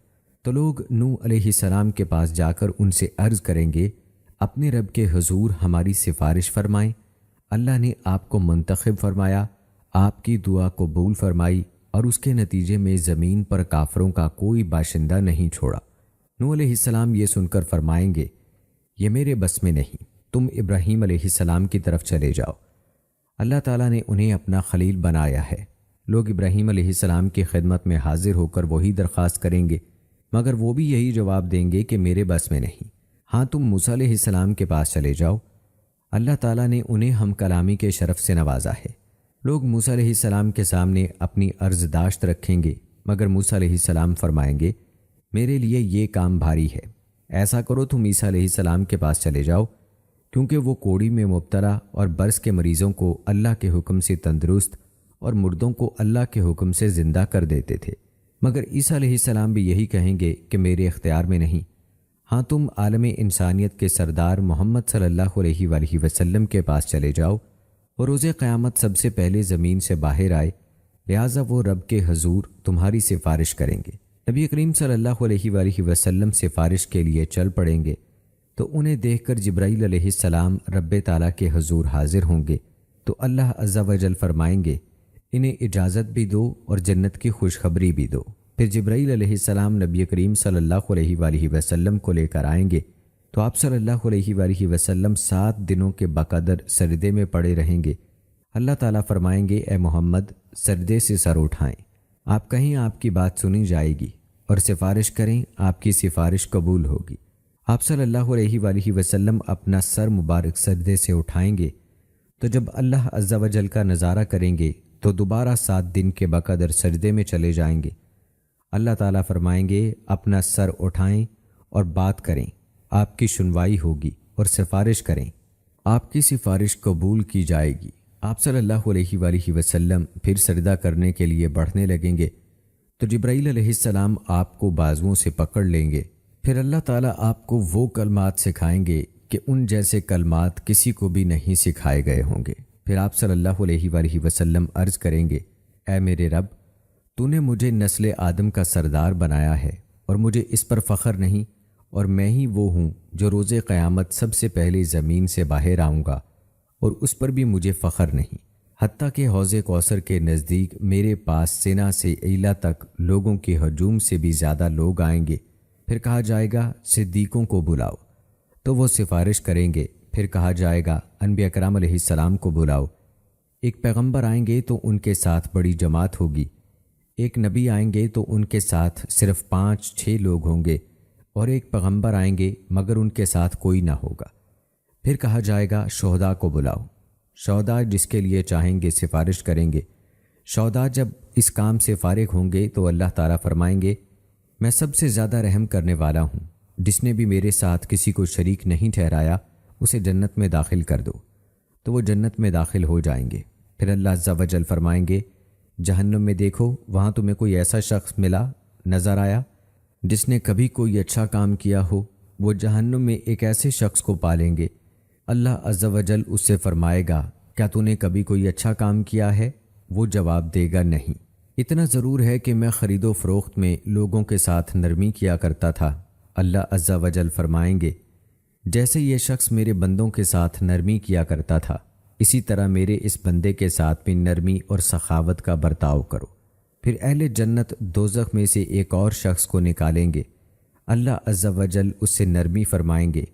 تو لوگ نوح علیہ السلام کے پاس جا کر ان سے عرض کریں گے، اپنے رب کے حضور ہماری سفارش فرمائیں۔ اللہ نے آپ کو منتخب فرمایا، آپ کی دعا قبول فرمائی اور اس کے نتیجے میں زمین پر کافروں کا کوئی باشندہ نہیں چھوڑا۔ نوح علیہ السلام یہ سن کر فرمائیں گے، یہ میرے بس میں نہیں، تم ابراہیم علیہ السلام کی طرف چلے جاؤ، اللہ تعالیٰ نے انہیں اپنا خلیل بنایا ہے۔ لوگ ابراہیم علیہ السلام کی خدمت میں حاضر ہو کر وہی درخواست کریں گے، مگر وہ بھی یہی جواب دیں گے کہ میرے بس میں نہیں، ہاں تم موسیٰ علیہ السلام کے پاس چلے جاؤ، اللہ تعالیٰ نے انہیں ہم کلامی کے شرف سے نوازا ہے۔ لوگ موسیٰ علیہ السلام کے سامنے اپنی عرض داشت رکھیں گے، مگر موسیٰ علیہ السلام فرمائیں گے، میرے لیے یہ کام بھاری ہے، ایسا کرو تم عیسیٰ علیہ السلام کے پاس چلے جاؤ، کیونکہ وہ کوڑی میں مبتلا اور برس کے مریضوں کو اللہ کے حکم سے تندرست اور مردوں کو اللہ کے حکم سے زندہ کر دیتے تھے۔ مگر عیسیٰ علیہ السلام بھی یہی کہیں گے کہ میرے اختیار میں نہیں، ہاں تم عالم انسانیت کے سردار محمد صلی اللہ علیہ وآلہ وسلم کے پاس چلے جاؤ، اور روز قیامت سب سے پہلے زمین سے باہر آئے، لہٰذا وہ رب کے حضور تمہاری سفارش کریں گے۔ نبی کریم صلی اللہ علیہ وآلہ وسلم سفارش کے لیے چل پڑیں گے تو انہیں دیکھ کر جبرائیل علیہ السلام رب تعالیٰ کے حضور حاضر ہوں گے، تو اللہ عز و جل فرمائیں گے، انہیں اجازت بھی دو اور جنت کی خوشخبری بھی دو۔ پھر جبرائیل علیہ السلام نبی کریم صلی اللہ علیہ وآلہ وسلم کو لے کر آئیں گے تو آپ صلی اللہ علیہ وآلہ وسلم 7 دنوں کے بقدر سجدے میں پڑے رہیں گے۔ اللہ تعالیٰ فرمائیں گے، اے محمد سجدے سے سر اٹھائیں، آپ کہیں آپ کی بات سنی جائے گی، اور سفارش کریں آپ کی سفارش قبول ہوگی۔ آپ صلی اللہ علیہ وآلہ وسلم اپنا سر مبارک سجدے سے اٹھائیں گے تو جب اللہ عز و جل کا نظارہ کریں گے تو دوبارہ 7 دن کے بقدر سجدے میں چلے جائیں گے۔ اللہ تعالیٰ فرمائیں گے، اپنا سر اٹھائیں اور بات کریں، آپ کی سنوائی ہوگی، اور سفارش کریں، آپ کی سفارش قبول کی جائے گی۔ آپ صلی اللہ علیہ وآلہ وسلم پھر سجدہ کرنے کے لیے بڑھنے لگیں گے تو جبرائیل علیہ السلام آپ کو بازوؤں سے پکڑ لیں گے۔ پھر اللہ تعالیٰ آپ کو وہ کلمات سکھائیں گے کہ ان جیسے کلمات کسی کو بھی نہیں سکھائے گئے ہوں گے۔ پھر آپ صلی اللہ علیہ وآلہ وسلم عرض کریں گے، اے میرے رب، تو نے مجھے نسل آدم کا سردار بنایا ہے اور مجھے اس پر فخر نہیں، اور میں ہی وہ ہوں جو روز قیامت سب سے پہلے زمین سے باہر آؤں گا، اور اس پر بھی مجھے فخر نہیں، حتیٰ کہ حوض کوثر کے نزدیک میرے پاس سینا سے ایلا تک لوگوں کے ہجوم سے بھی زیادہ لوگ آئیں گے۔ پھر کہا جائے گا، صدیقوں کو بلاؤ، تو وہ سفارش کریں گے۔ پھر کہا جائے گا، انبیاء کرام علیہ السلام کو بلاؤ۔ ایک پیغمبر آئیں گے تو ان کے ساتھ بڑی جماعت ہوگی، ایک نبی آئیں گے تو ان کے ساتھ صرف 5-6 لوگ ہوں گے، اور ایک پیغمبر آئیں گے مگر ان کے ساتھ کوئی نہ ہوگا۔ پھر کہا جائے گا، شہداء کو بلاؤ۔ شہداء جس کے لیے چاہیں گے سفارش کریں گے۔ شہداء جب اس کام سے فارغ ہوں گے تو اللہ تعالیٰ فرمائیں گے، میں سب سے زیادہ رحم کرنے والا ہوں، جس نے بھی میرے ساتھ کسی کو شریک نہیں ٹھہرایا اسے جنت میں داخل کر دو، تو وہ جنت میں داخل ہو جائیں گے۔ پھر اللہ عز و جل فرمائیں گے، جہنم میں دیکھو، وہاں تمہیں کوئی ایسا شخص ملا، نظر آیا جس نے کبھی کوئی اچھا کام کیا ہو؟ وہ جہنم میں ایک ایسے شخص کو پالیں گے، اللہ عز و جل اس سے فرمائے گا، کیا تو نے کبھی کوئی اچھا کام کیا ہے؟ وہ جواب دے گا، نہیں۔ اتنا ضرور ہے کہ میں خرید و فروخت میں لوگوں کے ساتھ نرمی کیا کرتا تھا۔ اللہ عز و جل فرمائیں گے، جیسے یہ شخص میرے بندوں کے ساتھ نرمی کیا کرتا تھا، اسی طرح میرے اس بندے کے ساتھ بھی نرمی اور سخاوت کا برتاؤ کرو۔ پھر اہل جنت دوزخ میں سے ایک اور شخص کو نکالیں گے۔ اللہ عز و جل اس سے نرمی فرمائیں گے،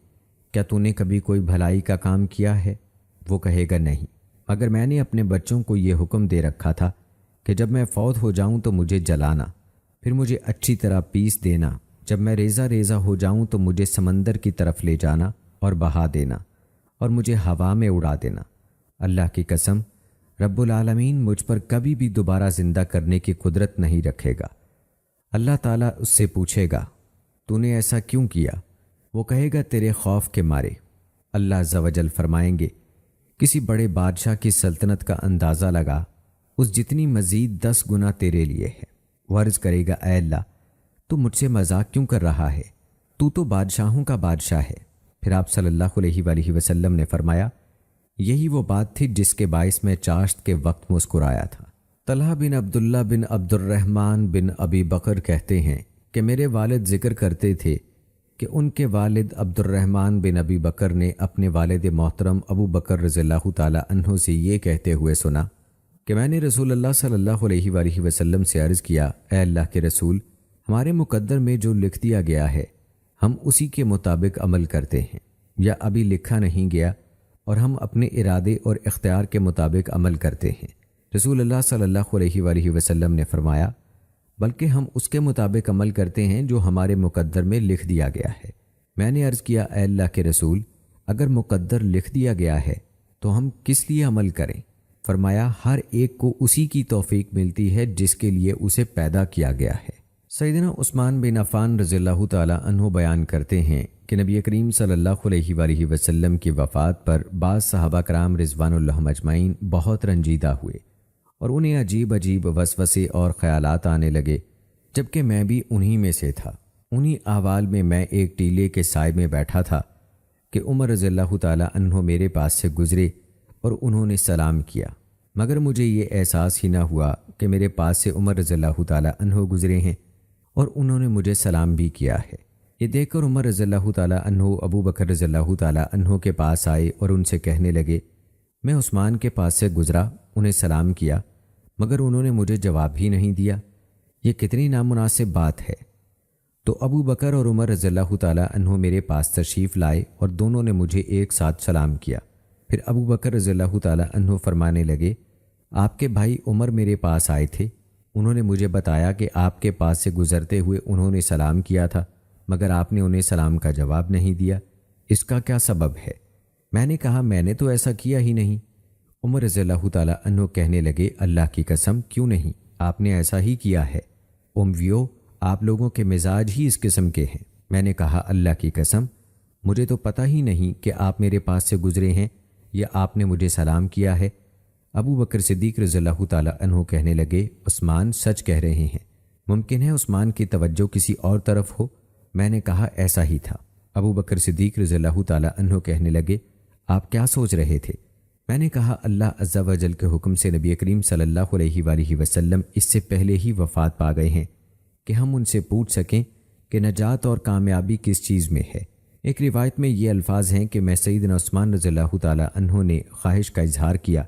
کیا تو نے کبھی کوئی بھلائی کا کام کیا ہے؟ وہ کہے گا نہیں، مگر میں نے اپنے بچوں کو یہ حکم دے رکھا تھا کہ جب میں فوت ہو جاؤں تو مجھے جلانا، پھر مجھے اچھی طرح پیس دینا، جب میں ریزہ ریزہ ہو جاؤں تو مجھے سمندر کی طرف لے جانا اور بہا دینا اور مجھے ہوا میں اڑا دینا۔ اللہ کی قسم، رب العالمین مجھ پر کبھی بھی دوبارہ زندہ کرنے کی قدرت نہیں رکھے گا۔ اللہ تعالیٰ اس سے پوچھے گا، تو نے ایسا کیوں کیا؟ وہ کہے گا، تیرے خوف کے مارے۔ اللہ عز و جل فرمائیں گے، کسی بڑے بادشاہ کی سلطنت کا اندازہ لگا، اس جتنی مزید 10 گنا تیرے لیے ہے۔ وہ عرض کرے گا، اے اللہ، تو مجھ سے مذاق کیوں کر رہا ہے؟ تو بادشاہوں کا بادشاہ ہے۔ پھر آپ صلی اللہ علیہ وآلہ وسلم نے فرمایا، یہی وہ بات تھی جس کے باعث میں چاشت کے وقت مسکرایا تھا۔ طلحہ بن عبداللہ بن عبد الرحمن بن ابی بکر کہتے ہیں کہ میرے والد ذکر کرتے تھے کہ ان کے والد عبد الرحمن بن ابی بکر نے اپنے والد محترم ابو بکر رضی اللہ تعالی عنہ سے یہ کہتے ہوئے سنا کہ میں نے رسول اللہ صلی اللہ علیہ وآلہ وسلم سے عرض کیا، اے اللہ کے رسول، ہمارے مقدر میں جو لکھ دیا گیا ہے ہم اسی کے مطابق عمل کرتے ہیں، یا ابھی لکھا نہیں گیا اور ہم اپنے ارادے اور اختیار کے مطابق عمل کرتے ہیں؟ رسول اللہ صلی اللہ علیہ وآلہ وسلم نے فرمایا، بلکہ ہم اس کے مطابق عمل کرتے ہیں جو ہمارے مقدر میں لکھ دیا گیا ہے۔ میں نے عرض کیا، اے اللہ کے رسول، اگر مقدر لکھ دیا گیا ہے تو ہم کس لیے عمل کریں؟ فرمایا، ہر ایک کو اسی کی توفیق ملتی ہے جس کے لیے اسے پیدا کیا گیا ہے۔ سیدنا عثمان بن عفان رضی اللہ تعالی عنہ بیان کرتے ہیں کہ نبی کریم صلی اللہ علیہ وآلہ وسلم کی وفات پر بعض صحابہ کرام رضوان اللہ اجمعین بہت رنجیدہ ہوئے اور انہیں عجیب عجیب وسوسے اور خیالات آنے لگے، جبکہ میں بھی انہی میں سے تھا۔ انہی احوال میں میں ایک ٹیلے کے سائے میں بیٹھا تھا کہ عمر رضی اللہ تعالی عنہ میرے پاس سے گزرے اور انہوں نے سلام کیا، مگر مجھے یہ احساس ہی نہ ہوا کہ میرے پاس سے عمر رضی اللہ تعالی عنہ گزرے ہیں اور انہوں نے مجھے سلام بھی کیا ہے۔ یہ دیکھ کر عمر رضی اللہ تعالی عنہ ابو بکر رضی اللہ تعالی عنہ کے پاس آئے اور ان سے کہنے لگے، میں عثمان کے پاس سے گزرا، انہیں سلام کیا، مگر انہوں نے مجھے جواب ہی نہیں دیا، یہ کتنی نامناسب بات ہے۔ تو ابو بکر اور عمر رضی اللہ تعالی عنہ میرے پاس تشریف لائے اور دونوں نے مجھے ایک ساتھ سلام کیا۔ پھر ابو بکر رضی اللہ تعالی عنہ فرمانے لگے، آپ کے بھائی عمر میرے پاس آئے تھے، انہوں نے مجھے بتایا کہ آپ کے پاس سے گزرتے ہوئے انہوں نے سلام کیا تھا، مگر آپ نے انہیں سلام کا جواب نہیں دیا، اس کا کیا سبب ہے؟ میں نے کہا، میں نے تو ایسا کیا ہی نہیں۔ عمر رضی اللہ تعالی عنہ کہنے لگے، اللہ کی قسم کیوں نہیں، آپ نے ایسا ہی کیا ہے۔ امویو، آپ لوگوں کے مزاج ہی اس قسم کے ہیں۔ میں نے کہا، اللہ کی قسم مجھے تو پتہ ہی نہیں کہ آپ میرے پاس سے گزرے ہیں یا آپ نے مجھے سلام کیا ہے۔ ابو بکر صدیق رضی اللہ تعالی عنہ کہنے لگے، عثمان سچ کہہ رہے ہیں، ممکن ہے عثمان کی توجہ کسی اور طرف ہو۔ میں نے کہا، ایسا ہی تھا۔ ابو بکر صدیق رضی اللہ تعالی عنہ کہنے لگے، آپ کیا سوچ رہے تھے؟ میں نے کہا، اللہ عز و جل کے حکم سے نبی کریم صلی اللہ علیہ وآلہ وسلم اس سے پہلے ہی وفات پا گئے ہیں کہ ہم ان سے پوچھ سکیں کہ نجات اور کامیابی کس چیز میں ہے۔ ایک روایت میں یہ الفاظ ہیں کہ میں سیدنا عثمان رضی اللہ تعالی عنہ نے خواہش کا اظہار کیا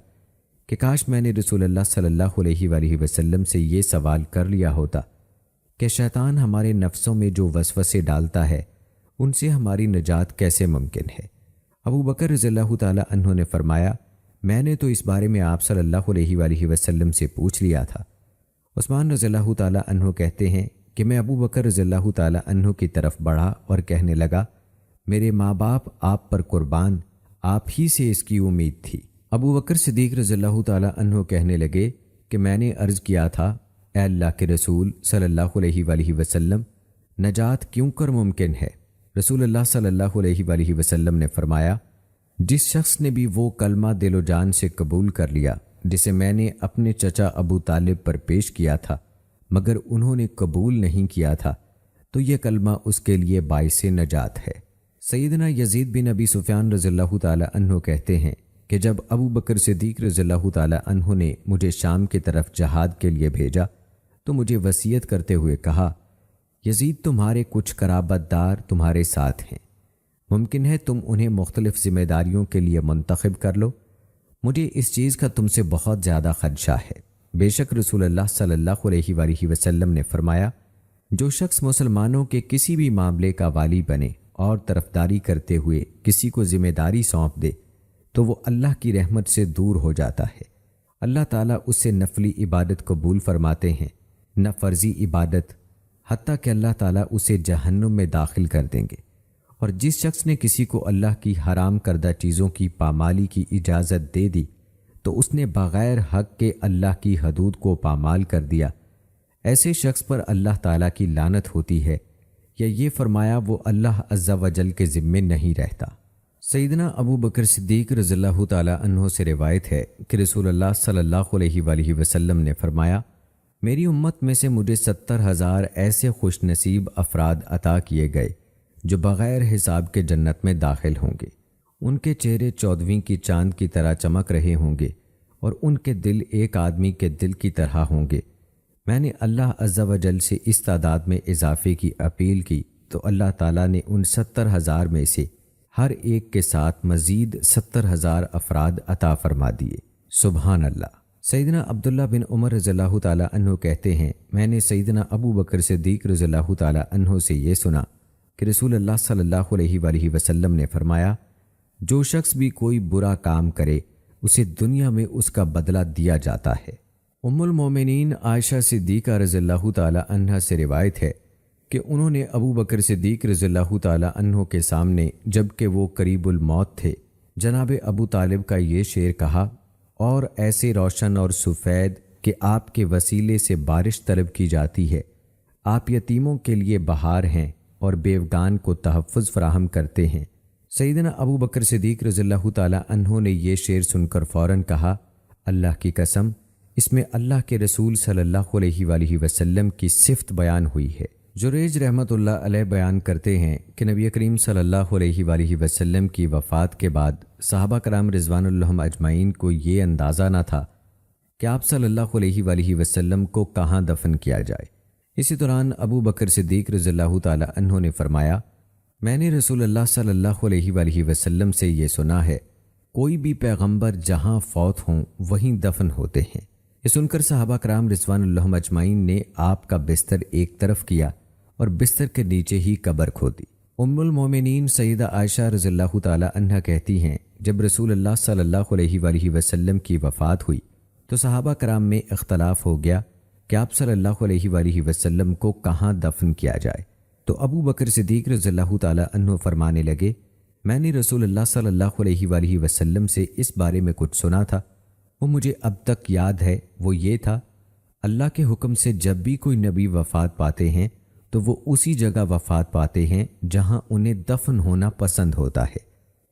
کہ کاش میں نے رسول اللہ صلی اللہ علیہ وآلہ وسلم سے یہ سوال کر لیا ہوتا کہ شیطان ہمارے نفسوں میں جو وسوسے ڈالتا ہے ان سے ہماری نجات کیسے ممکن ہے۔ ابو بکر رضی اللہ تعالی عنہ نے فرمایا، میں نے تو اس بارے میں آپ صلی اللہ علیہ وآلہ وسلم سے پوچھ لیا تھا۔ عثمان رضی اللہ تعالی عنہ کہتے ہیں کہ میں ابو بکر رضی اللہ تعالی عنہ کی طرف بڑھا اور کہنے لگا، میرے ماں باپ آپ پر قربان، آپ ہی سے اس کی امید تھی۔ ابو بکر صدیق رضی اللہ تعالی عنہ کہنے لگے کہ میں نے عرض کیا تھا، اے اللہ کے رسول صلی اللہ علیہ وآلہ وسلم، نجات کیوں کر ممکن ہے؟ رسول اللہ صلی اللہ علیہ وآلہ وسلم نے فرمایا، جس شخص نے بھی وہ کلمہ دل و جان سے قبول کر لیا جسے میں نے اپنے چچا ابو طالب پر پیش کیا تھا مگر انہوں نے قبول نہیں کیا تھا، تو یہ کلمہ اس کے لیے باعث نجات ہے۔ سیدنا یزید بن ابی سفیان رضی اللہ تعالی عنہ کہتے ہیں کہ جب ابو بکر صدیق رضی اللہ تعالی عنہ نے مجھے شام کی طرف جہاد کے لیے بھیجا تو مجھے وصیت کرتے ہوئے کہا، یزید تمہارے کچھ قرابت دار تمہارے ساتھ ہیں، ممکن ہے تم انہیں مختلف ذمہ داریوں کے لیے منتخب کر لو، مجھے اس چیز کا تم سے بہت زیادہ خدشہ ہے۔ بے شک رسول اللہ صلی اللہ علیہ وآلہ وسلم نے فرمایا، جو شخص مسلمانوں کے کسی بھی معاملے کا والی بنے اور طرفداری کرتے ہوئے کسی کو ذمہ داری سونپ دے تو وہ اللہ کی رحمت سے دور ہو جاتا ہے۔ اللہ تعالیٰ اس سے نفلی عبادت قبول فرماتے ہیں، نہ فرضی عبادت، حتیٰ کہ اللہ تعالیٰ اسے جہنم میں داخل کر دیں گے۔ اور جس شخص نے کسی کو اللہ کی حرام کردہ چیزوں کی پامالی کی اجازت دے دی تو اس نے بغیر حق کے اللہ کی حدود کو پامال کر دیا، ایسے شخص پر اللہ تعالیٰ کی لعنت ہوتی ہے، یا یہ فرمایا وہ اللہ عز و جل کے ذمے نہیں رہتا۔ سیدنا ابو بکر صدیق رضی اللہ تعالیٰ عنہ سے روایت ہے کہ رسول اللہ صلی اللہ علیہ وآلہ وسلم نے فرمایا، میری امت میں سے مجھے 70,000 ایسے خوش نصیب افراد عطا کیے گئے جو بغیر حساب کے جنت میں داخل ہوں گے، ان کے چہرے 14ویں کی چاند کی طرح چمک رہے ہوں گے اور ان کے دل ایک آدمی کے دل کی طرح ہوں گے۔ میں نے اللہ عز و جل سے اس تعداد میں اضافے کی اپیل کی تو اللہ تعالیٰ نے ان 70,000 میں سے ہر ایک کے ساتھ مزید 70,000 افراد عطا فرما دیے۔ سبحان اللہ۔ سیدنا عبداللہ بن عمر رضی اللہ تعالیٰ عنہ کہتے ہیں، میں نے سیدنا ابو بکر صدیق رضی اللہ تعالیٰ عنہ سے یہ سنا کہ رسول اللہ صلی اللہ علیہ وآلہ وسلم نے فرمایا، جو شخص بھی کوئی برا کام کرے اسے دنیا میں اس کا بدلہ دیا جاتا ہے۔ ام المومنین عائشہ صدیقہ رضی اللہ تعالیٰ عنہ سے روایت ہے کہ انہوں نے ابو بکر صدیق رضی اللہ تعالیٰ عنہ کے سامنے جب کہ وہ قریب الموت تھے جناب ابو طالب کا یہ شعر کہا، اور ایسے روشن اور سفید کہ آپ کے وسیلے سے بارش طلب کی جاتی ہے، آپ یتیموں کے لیے بہار ہیں اور بیوگان کو تحفظ فراہم کرتے ہیں۔ سیدنا ابو بکر صدیق رضی اللہ تعالیٰ عنہ نے یہ شعر سن کر فوراً کہا، اللہ کی قسم، اس میں اللہ کے رسول صلی اللہ علیہ وآلہ وسلم کی صفت بیان ہوئی ہے۔ جریج رحمۃ اللہ علیہ بیان کرتے ہیں کہ نبی کریم صلی اللہ علیہ وآلہ وسلم کی وفات کے بعد صحابہ کرام رضوان اللہ اجمعین کو یہ اندازہ نہ تھا کہ آپ صلی اللہ علیہ وآلہ وسلم کو کہاں دفن کیا جائے۔ اسی دوران ابو بکر صدیق رضی اللہ تعالی عنہ نے فرمایا، میں نے رسول اللہ صلی اللہ علیہ وآلہ وسلم سے یہ سنا ہے، کوئی بھی پیغمبر جہاں فوت ہوں وہیں دفن ہوتے ہیں۔ یہ سن کر صحابہ کرام رضوان اللہ اجمعین نے آپ کا بستر ایک طرف کیا اور بستر کے نیچے ہی قبر کھودی۔ ام المومنین سیدہ عائشہ رضی اللہ تعالی عنہ کہتی ہیں، جب رسول اللہ صلی اللہ علیہ وآلہ وسلم کی وفات ہوئی تو صحابہ کرام میں اختلاف ہو گیا کہ آپ صلی اللہ علیہ وآلہ وسلم کو کہاں دفن کیا جائے، تو ابو بکر صدیق رضی اللہ تعالی عنہ فرمانے لگے، میں نے رسول اللہ صلی اللہ علیہ وآلہ وسلم سے اس بارے میں کچھ سنا تھا، وہ مجھے اب تک یاد ہے، وہ یہ تھا، اللہ کے حکم سے جب بھی کوئی نبی وفات پاتے ہیں تو وہ اسی جگہ وفات پاتے ہیں جہاں انہیں دفن ہونا پسند ہوتا ہے،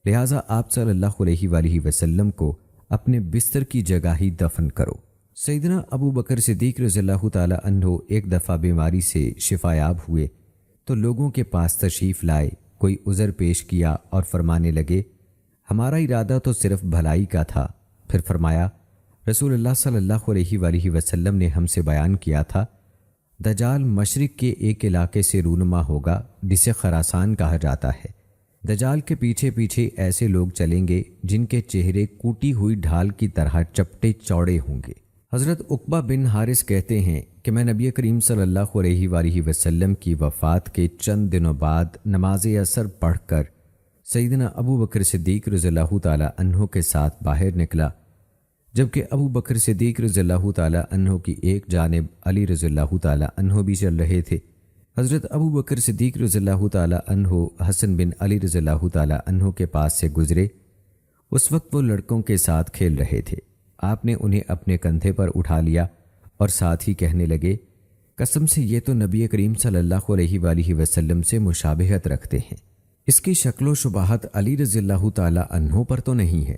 لہٰذا آپ صلی اللہ علیہ وآلہ وسلم کو اپنے بستر کی جگہ ہی دفن کرو۔ سیدنا ابو بکر صدیق رضی اللہ تعالی عنہ ایک دفعہ بیماری سے شفا یاب ہوئے تو لوگوں کے پاس تشریف لائے، کوئی عذر پیش کیا اور فرمانے لگے، ہمارا ارادہ تو صرف بھلائی کا تھا۔ پھر فرمایا، رسول اللہ صلی اللہ علیہ وآلہ وسلم نے ہم سے بیان کیا تھا، دجال مشرق کے ایک علاقے سے رونما ہوگا جسے خراسان کہا جاتا ہے۔ دجال کے پیچھے پیچھے ایسے لوگ چلیں گے جن کے چہرے کوٹی ہوئی ڈھال کی طرح چپٹے چوڑے ہوں گے۔ حضرت عقبہ بن حارث کہتے ہیں کہ میں نبی کریم صلی اللہ علیہ وآلہ وسلم کی وفات کے چند دنوں بعد نماز عصر پڑھ کر سیدنا ابو بکر صدیق رضی اللہ تعالی عنہ کے ساتھ باہر نکلا، جبکہ ابو بکر صدیق رضی اللہ تعالی عنہ کی ایک جانب علی رضی اللہ تعالی عنہ بھی چل رہے تھے۔ حضرت ابو بکر صدیق رضی اللہ تعالی عنہ حسن بن علی رضی اللہ تعالی عنہ کے پاس سے گزرے، اس وقت وہ لڑکوں کے ساتھ کھیل رہے تھے۔ آپ نے انہیں اپنے کندھے پر اٹھا لیا اور ساتھ ہی کہنے لگے، قسم سے یہ تو نبی کریم صلی اللہ علیہ وآلہ وسلم سے مشابہت رکھتے ہیں، اس کی شکل و شباہت علی رضی اللہ تعالی عنہ پر تو نہیں ہے۔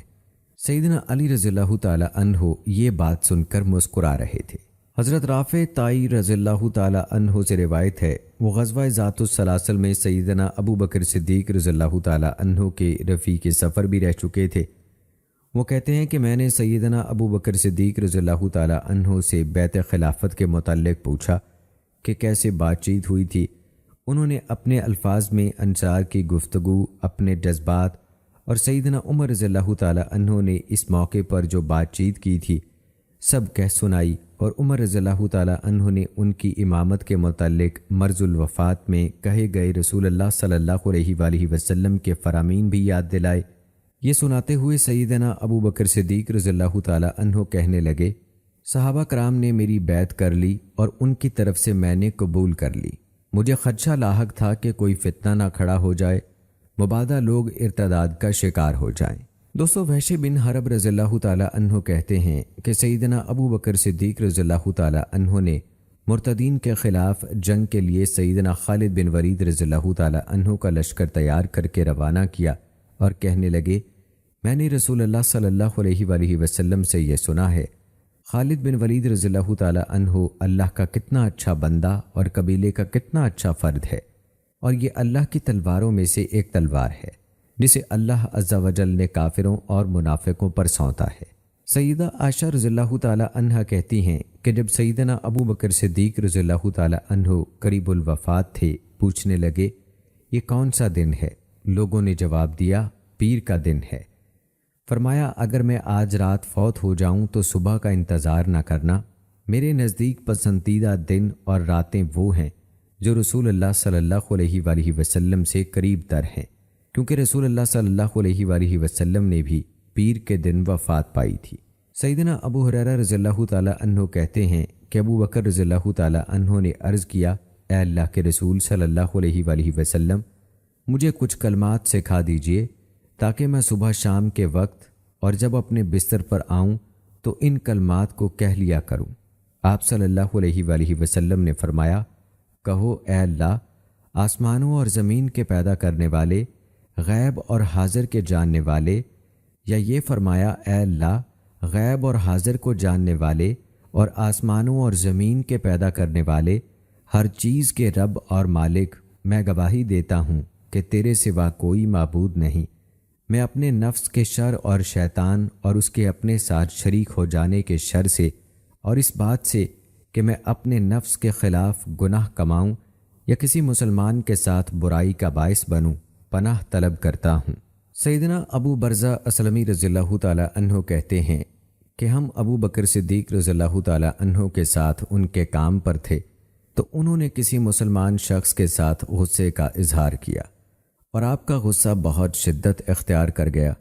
سیدنا علی رضی اللہ تعالی عنہ یہ بات سن کر مسکرا رہے تھے۔ حضرت رافع طائی رضی اللہ تعالی عنہ سے روایت ہے، وہ غزوہ ذات السلاسل میں سیدنا ابو بکر صدیق رضی اللہ تعالی عنہ کے رفیق سفر بھی رہ چکے تھے۔ وہ کہتے ہیں کہ میں نے سیدنا ابو بکر صدیق رضی اللہ تعالیٰ عنہ سے بیعت خلافت کے متعلق پوچھا کہ کیسے بات چیت ہوئی تھی۔ انہوں نے اپنے الفاظ میں انصار کی گفتگو، اپنے جذبات اور سیدنا عمر رضی اللہ تعالیٰ عنہ نے اس موقع پر جو بات چیت کی تھی سب کہہ سنائی، اور عمر رضی اللہ تعالیٰ عنہ نے ان کی امامت کے متعلق مرض الوفات میں کہے گئے رسول اللہ صلی اللہ علیہ وآلہ وسلم کے فرامین بھی یاد دلائے۔ یہ سناتے ہوئے سیدنا ابو بکر صدیق رضی اللہ تعالیٰ عنہ کہنے لگے، صحابہ کرام نے میری بیعت کر لی اور ان کی طرف سے میں نے قبول کر لی۔ مجھے خدشہ لاحق تھا کہ کوئی فتنہ نہ کھڑا ہو جائے، مبادا لوگ ارتداد کا شکار ہو جائیں۔ دوستو، وحش بن حرب رضی اللہ تعالیٰ عنہ کہتے ہیں کہ سیدنا ابو بکر صدیق رضی اللہ تعالیٰ عنہ نے مرتدین کے خلاف جنگ کے لیے سیدنا خالد بن ولید رضی اللہ تعالیٰ عنہ کا لشکر تیار کر کے روانہ کیا اور کہنے لگے، میں نے رسول اللہ صلی اللہ علیہ وآلہ وسلم سے یہ سنا ہے، خالد بن ولید رضی اللہ تعالیٰ عنہ اللہ کا کتنا اچھا بندہ اور قبیلے کا کتنا اچھا فرد ہے، اور یہ اللہ کی تلواروں میں سے ایک تلوار ہے جسے اللہ عز و جل نے کافروں اور منافقوں پر سونتا ہے۔ سیدہ عائشہ رضی اللہ تعالیٰ عنہ کہتی ہیں کہ جب سیدنا ابو بکر صدیق رضی اللہ تعالیٰ عنہ قریب الوفات تھے، پوچھنے لگے، یہ کون سا دن ہے؟ لوگوں نے جواب دیا، پیر کا دن ہے۔ فرمایا، اگر میں آج رات فوت ہو جاؤں تو صبح کا انتظار نہ کرنا۔ میرے نزدیک پسندیدہ دن اور راتیں وہ ہیں جو رسول اللہ صلی اللہ علیہ وآلہ وسلم سے قریب تر ہیں، کیونکہ رسول اللہ صلی اللہ علیہ وآلہ وسلم نے بھی پیر کے دن وفات پائی تھی۔ سیدنا ابو ہریرہ رضی اللہ تعالیٰ عنہ کہتے ہیں کہ ابو بکر رضی اللہ تعالیٰ عنہ نے عرض کیا، اے اللہ کے رسول صلی اللہ علیہ وآلہ وسلم، مجھے کچھ کلمات سکھا دیجئے تاکہ میں صبح شام کے وقت اور جب اپنے بستر پر آؤں تو ان کلمات کو کہہ لیا کروں۔ آپ صلی اللہ علیہ وآلہ وسلم نے فرمایا، کہو، اے اللہ، آسمانوں اور زمین کے پیدا کرنے والے، غیب اور حاضر کے جاننے والے، یا یہ فرمایا، اے اللہ، غیب اور حاضر کو جاننے والے اور آسمانوں اور زمین کے پیدا کرنے والے، ہر چیز کے رب اور مالک، میں گواہی دیتا ہوں کہ تیرے سوا کوئی معبود نہیں۔ میں اپنے نفس کے شر اور شیطان اور اس کے اپنے ساتھ شریک ہو جانے کے شر سے اور اس بات سے کہ میں اپنے نفس کے خلاف گناہ کماؤں یا کسی مسلمان کے ساتھ برائی کا باعث بنوں، پناہ طلب کرتا ہوں۔ سیدنا ابو برزہ اسلمی رضی اللہ تعالیٰ عنہ کہتے ہیں کہ ہم ابو بکر صدیق رضی اللہ تعالیٰ عنہ کے ساتھ ان کے کام پر تھے تو انہوں نے کسی مسلمان شخص کے ساتھ غصے کا اظہار کیا اور آپ کا غصہ بہت شدت اختیار کر گیا۔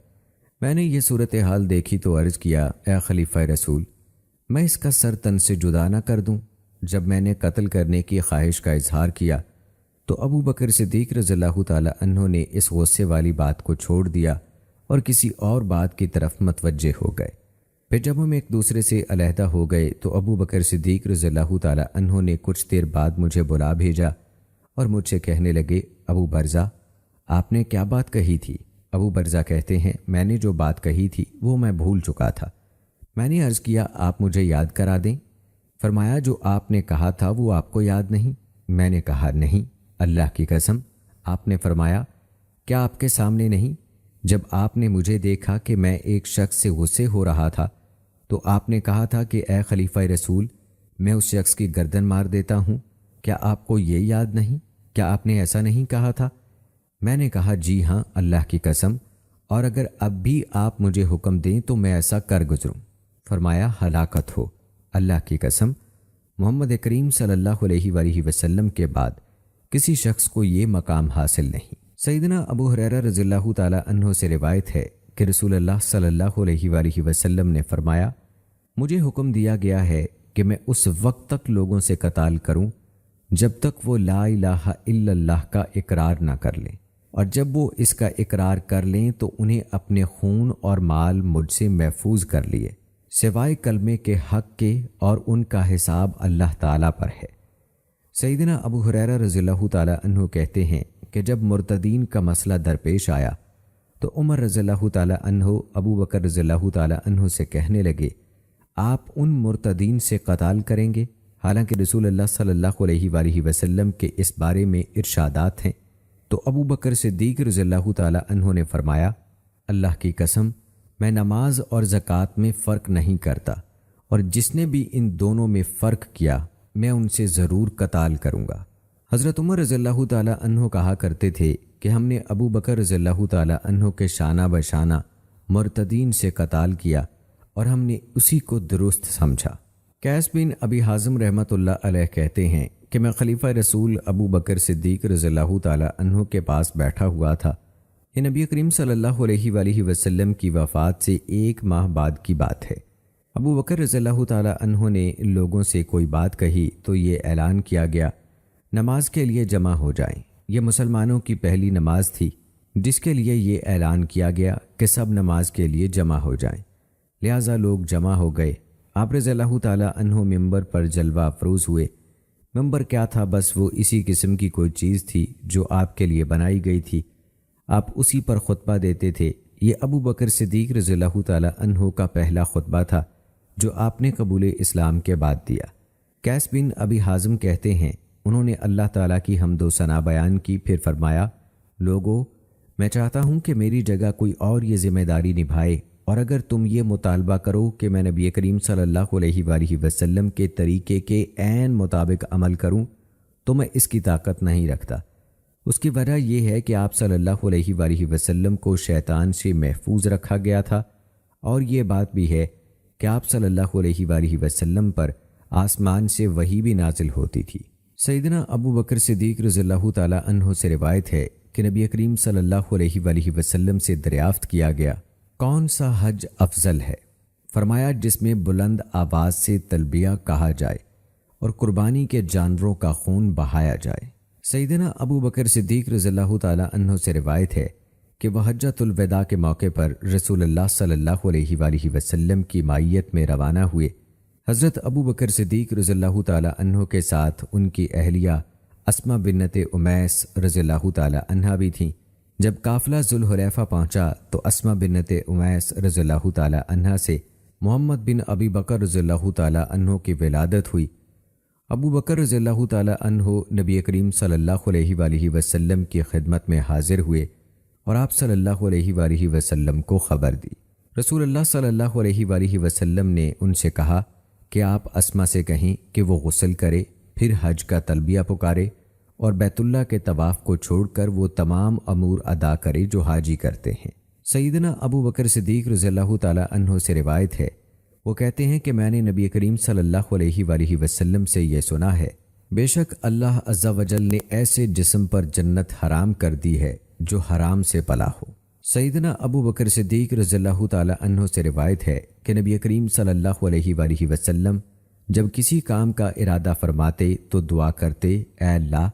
میں نے یہ صورتحال دیکھی تو عرض کیا، اے خلیفہ رسول، میں اس کا سر تن سے جدا نہ کر دوں؟ جب میں نے قتل کرنے کی خواہش کا اظہار کیا تو ابو بکر صدیق رضی اللہ تعالیٰ عنہ نے اس غصے والی بات کو چھوڑ دیا اور کسی اور بات کی طرف متوجہ ہو گئے۔ پھر جب ہم ایک دوسرے سے علیحدہ ہو گئے تو ابو بکر صدیق رضی اللہ تعالیٰ عنہ نے کچھ دیر بعد مجھے بلا بھیجا اور مجھ سے کہنے لگے، ابو برزہ، آپ نے کیا بات کہی تھی؟ ابو برزہ کہتے ہیں، میں نے جو بات کہی تھی وہ میں بھول چکا تھا۔ میں نے عرض کیا، آپ مجھے یاد کرا دیں۔ فرمایا، جو آپ نے کہا تھا وہ آپ کو یاد نہیں؟ میں نے کہا، نہیں، اللہ کی قسم۔ آپ نے فرمایا، کیا آپ کے سامنے نہیں؟ جب آپ نے مجھے دیکھا کہ میں ایک شخص سے غصے ہو رہا تھا تو آپ نے کہا تھا کہ اے خلیفہ رسول، میں اس شخص کی گردن مار دیتا ہوں۔ کیا آپ کو یہ یاد نہیں؟ کیا آپ نے ایسا نہیں کہا تھا؟ میں نے کہا، جی ہاں، اللہ کی قسم، اور اگر اب بھی آپ مجھے حکم دیں تو میں ایسا کر گزروں۔ فرمایا، ہلاکت ہو، اللہ کی قسم، محمد کریم صلی اللہ علیہ وآلہ وسلم کے بعد کسی شخص کو یہ مقام حاصل نہیں۔ سیدنا ابو ہریرہ رضی اللہ تعالیٰ عنہ سے روایت ہے کہ رسول اللہ صلی اللہ علیہ وآلہ وسلم نے فرمایا، مجھے حکم دیا گیا ہے کہ میں اس وقت تک لوگوں سے قتال کروں جب تک وہ لا الہ الا اللہ کا اقرار نہ کر لیں، اور جب وہ اس کا اقرار کر لیں تو انہیں اپنے خون اور مال مجھ سے محفوظ کر لیے، سوائے کلمے کے حق کے، اور ان کا حساب اللہ تعالیٰ پر ہے۔ سیدنا ابو ہریرہ رضی اللہ تعالیٰ عنہ کہتے ہیں کہ جب مرتدین کا مسئلہ درپیش آیا تو عمر رضی اللہ تعالیٰ عنہ ابو بکر رضی اللہ تعالیٰ عنہ سے کہنے لگے، آپ ان مرتدین سے قتال کریں گے؟ حالانکہ رسول اللہ صلی اللہ علیہ وآلہ وسلم کے اس بارے میں ارشادات ہیں۔ تو ابو بکر صدیق رضی اللہ تعالیٰ عنہ نے فرمایا، اللہ کی قسم، میں نماز اور زکوٰۃ میں فرق نہیں کرتا، اور جس نے بھی ان دونوں میں فرق کیا میں ان سے ضرور قتال کروں گا۔ حضرت عمر رضی اللہ تعالیٰ عنہ کہا کرتے تھے کہ ہم نے ابو بکر رضی اللہ تعالیٰ عنہ کے شانہ بشانہ مرتدین سے قتال کیا اور ہم نے اسی کو درست سمجھا۔ قیس بن ابی حازم رحمۃ اللہ علیہ کہتے ہیں کہ میں خلیفہ رسول ابو بکر صدیق رضی اللہ تعالیٰ عنہ کے پاس بیٹھا ہوا تھا۔ یہ نبی کریم صلی اللہ علیہ وآلہ وسلم کی وفات سے 1 ماہ بعد کی بات ہے۔ ابو بکر رضی اللہ تعالیٰ عنہ نے لوگوں سے کوئی بات کہی تو یہ اعلان کیا گیا، نماز کے لیے جمع ہو جائیں۔ یہ مسلمانوں کی پہلی نماز تھی جس کے لیے یہ اعلان کیا گیا کہ سب نماز کے لیے جمع ہو جائیں، لہٰذا لوگ جمع ہو گئے۔ آپ رضی اللہ تعالیٰ عنہ ممبر پر جلوہ افروز ہوئے۔ ممبر کیا تھا؟ بس وہ اسی قسم کی کوئی چیز تھی جو آپ کے لیے بنائی گئی تھی، آپ اسی پر خطبہ دیتے تھے۔ یہ ابو بکر صدیق رضی اللہ تعالیٰ عنہ کا پہلا خطبہ تھا جو آپ نے قبول اسلام کے بعد دیا۔ قیس بن ابی حازم کہتے ہیں انہوں نے اللہ تعالیٰ کی حمد و ثنا بیان کی، پھر فرمایا، لوگو میں چاہتا ہوں کہ میری جگہ کوئی اور یہ ذمہ داری نبھائے، اور اگر تم یہ مطالبہ کرو کہ میں نبی کریم صلی اللہ علیہ وآلہ وسلم کے طریقے کے عین مطابق عمل کروں تو میں اس کی طاقت نہیں رکھتا۔ اس کی وجہ یہ ہے کہ آپ صلی اللہ علیہ وآلہ وسلم کو شیطان سے محفوظ رکھا گیا تھا، اور یہ بات بھی ہے کہ آپ صلی اللہ علیہ وآلہ وسلم پر آسمان سے وحی بھی نازل ہوتی تھی۔ سیدنا ابو بکر صدیق رضی اللہ تعالیٰ عنہ سے روایت ہے کہ نبی کریم صلی اللہ علیہ وآلہ وسلم سے دریافت کیا گیا، کون سا حج افضل ہے؟ فرمایا، جس میں بلند آواز سے تلبیہ کہا جائے اور قربانی کے جانوروں کا خون بہایا جائے۔ سیدنا ابو بکر صدیق رضی اللہ تعالیٰ عنہ سے روایت ہے کہ وہ حجۃ الوداع کے موقع پر رسول اللہ صلی اللہ علیہ وآلہ وسلم کی معیت میں روانہ ہوئے۔ حضرت ابو بکر صدیق رضی اللہ تعالیٰ عنہ کے ساتھ ان کی اہلیہ اسماء بنت امیس رضی اللہ تعالیٰ عنہا بھی تھیں۔ جب قافلہ ذوالحلیفہ پہنچا تو اسماء بنت امیس رضی اللہ تعالیٰ عنہا سے محمد بن ابی بکر رضی اللہ تعالیٰ عنہ کی ولادت ہوئی۔ ابو بکر رضی اللہ تعالیٰ عنہ نبی کریم صلی اللہ علیہ وآلہ وسلم کی خدمت میں حاضر ہوئے اور آپ صلی اللہ علیہ وآلہ وسلم کو خبر دی۔ رسول اللہ صلی اللہ علیہ وآلہ وسلم نے ان سے کہا کہ آپ اسماء سے کہیں کہ وہ غسل کرے، پھر حج کا تلبیہ پکارے اور بیت اللہ کے طواف کو چھوڑ کر وہ تمام امور ادا کرے جو حاجی کرتے ہیں۔ سیدنا ابو بکر صدیق رضی اللہ تعالیٰ عنہ سے روایت ہے، وہ کہتے ہیں کہ میں نے نبی کریم صلی اللہ علیہ وآلہ وسلم سے یہ سنا ہے، بے شک اللہ عز و جل نے ایسے جسم پر جنت حرام کر دی ہے جو حرام سے پلا ہو۔ سیدنا ابو بکر صدیق رضی اللہ تعالیٰ عنہ سے روایت ہے کہ نبی کریم صلی اللہ علیہ وآلہ وسلم جب کسی کام کا ارادہ فرماتے تو دعا کرتے، اے اللہ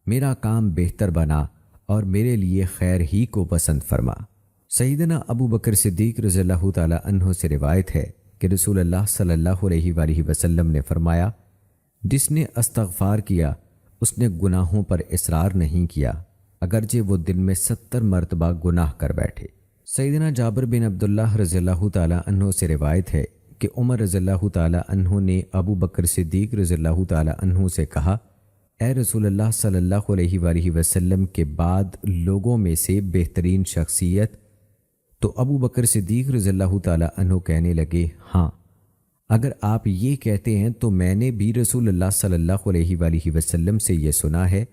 میرا کام بہتر بنا اور میرے لیے خیر ہی کو پسند فرما۔ سیدنا ابو بکر صدیق رضی اللہ تعالیٰ عنہ سے روایت ہے کہ رسول اللہ صلی اللہ علیہ وآلہ وسلم نے فرمایا، جس نے استغفار کیا اس نے گناہوں پر اصرار نہیں کیا، اگرچہ وہ دن میں 70 مرتبہ گناہ کر بیٹھے۔ سیدنا جابر بن عبداللہ رضی اللہ تعالیٰ عنہ سے روایت ہے کہ عمر رضی اللہ تعالیٰ عنہ نے ابو بکر صدیق رضی اللہ تعالیٰ عنہ سے کہا، اے رسول اللہ صلی اللہ علیہ وآلہ وسلم کے بعد لوگوں میں سے بہترین شخصیت؟ تو ابو بکر صدیق رضی اللہ تعالیٰ عنہ کہنے لگے، ہاں اگر آپ یہ کہتے ہیں تو میں نے بھی رسول اللہ صلی اللہ علیہ وآلہ وسلم سے یہ سنا ہے،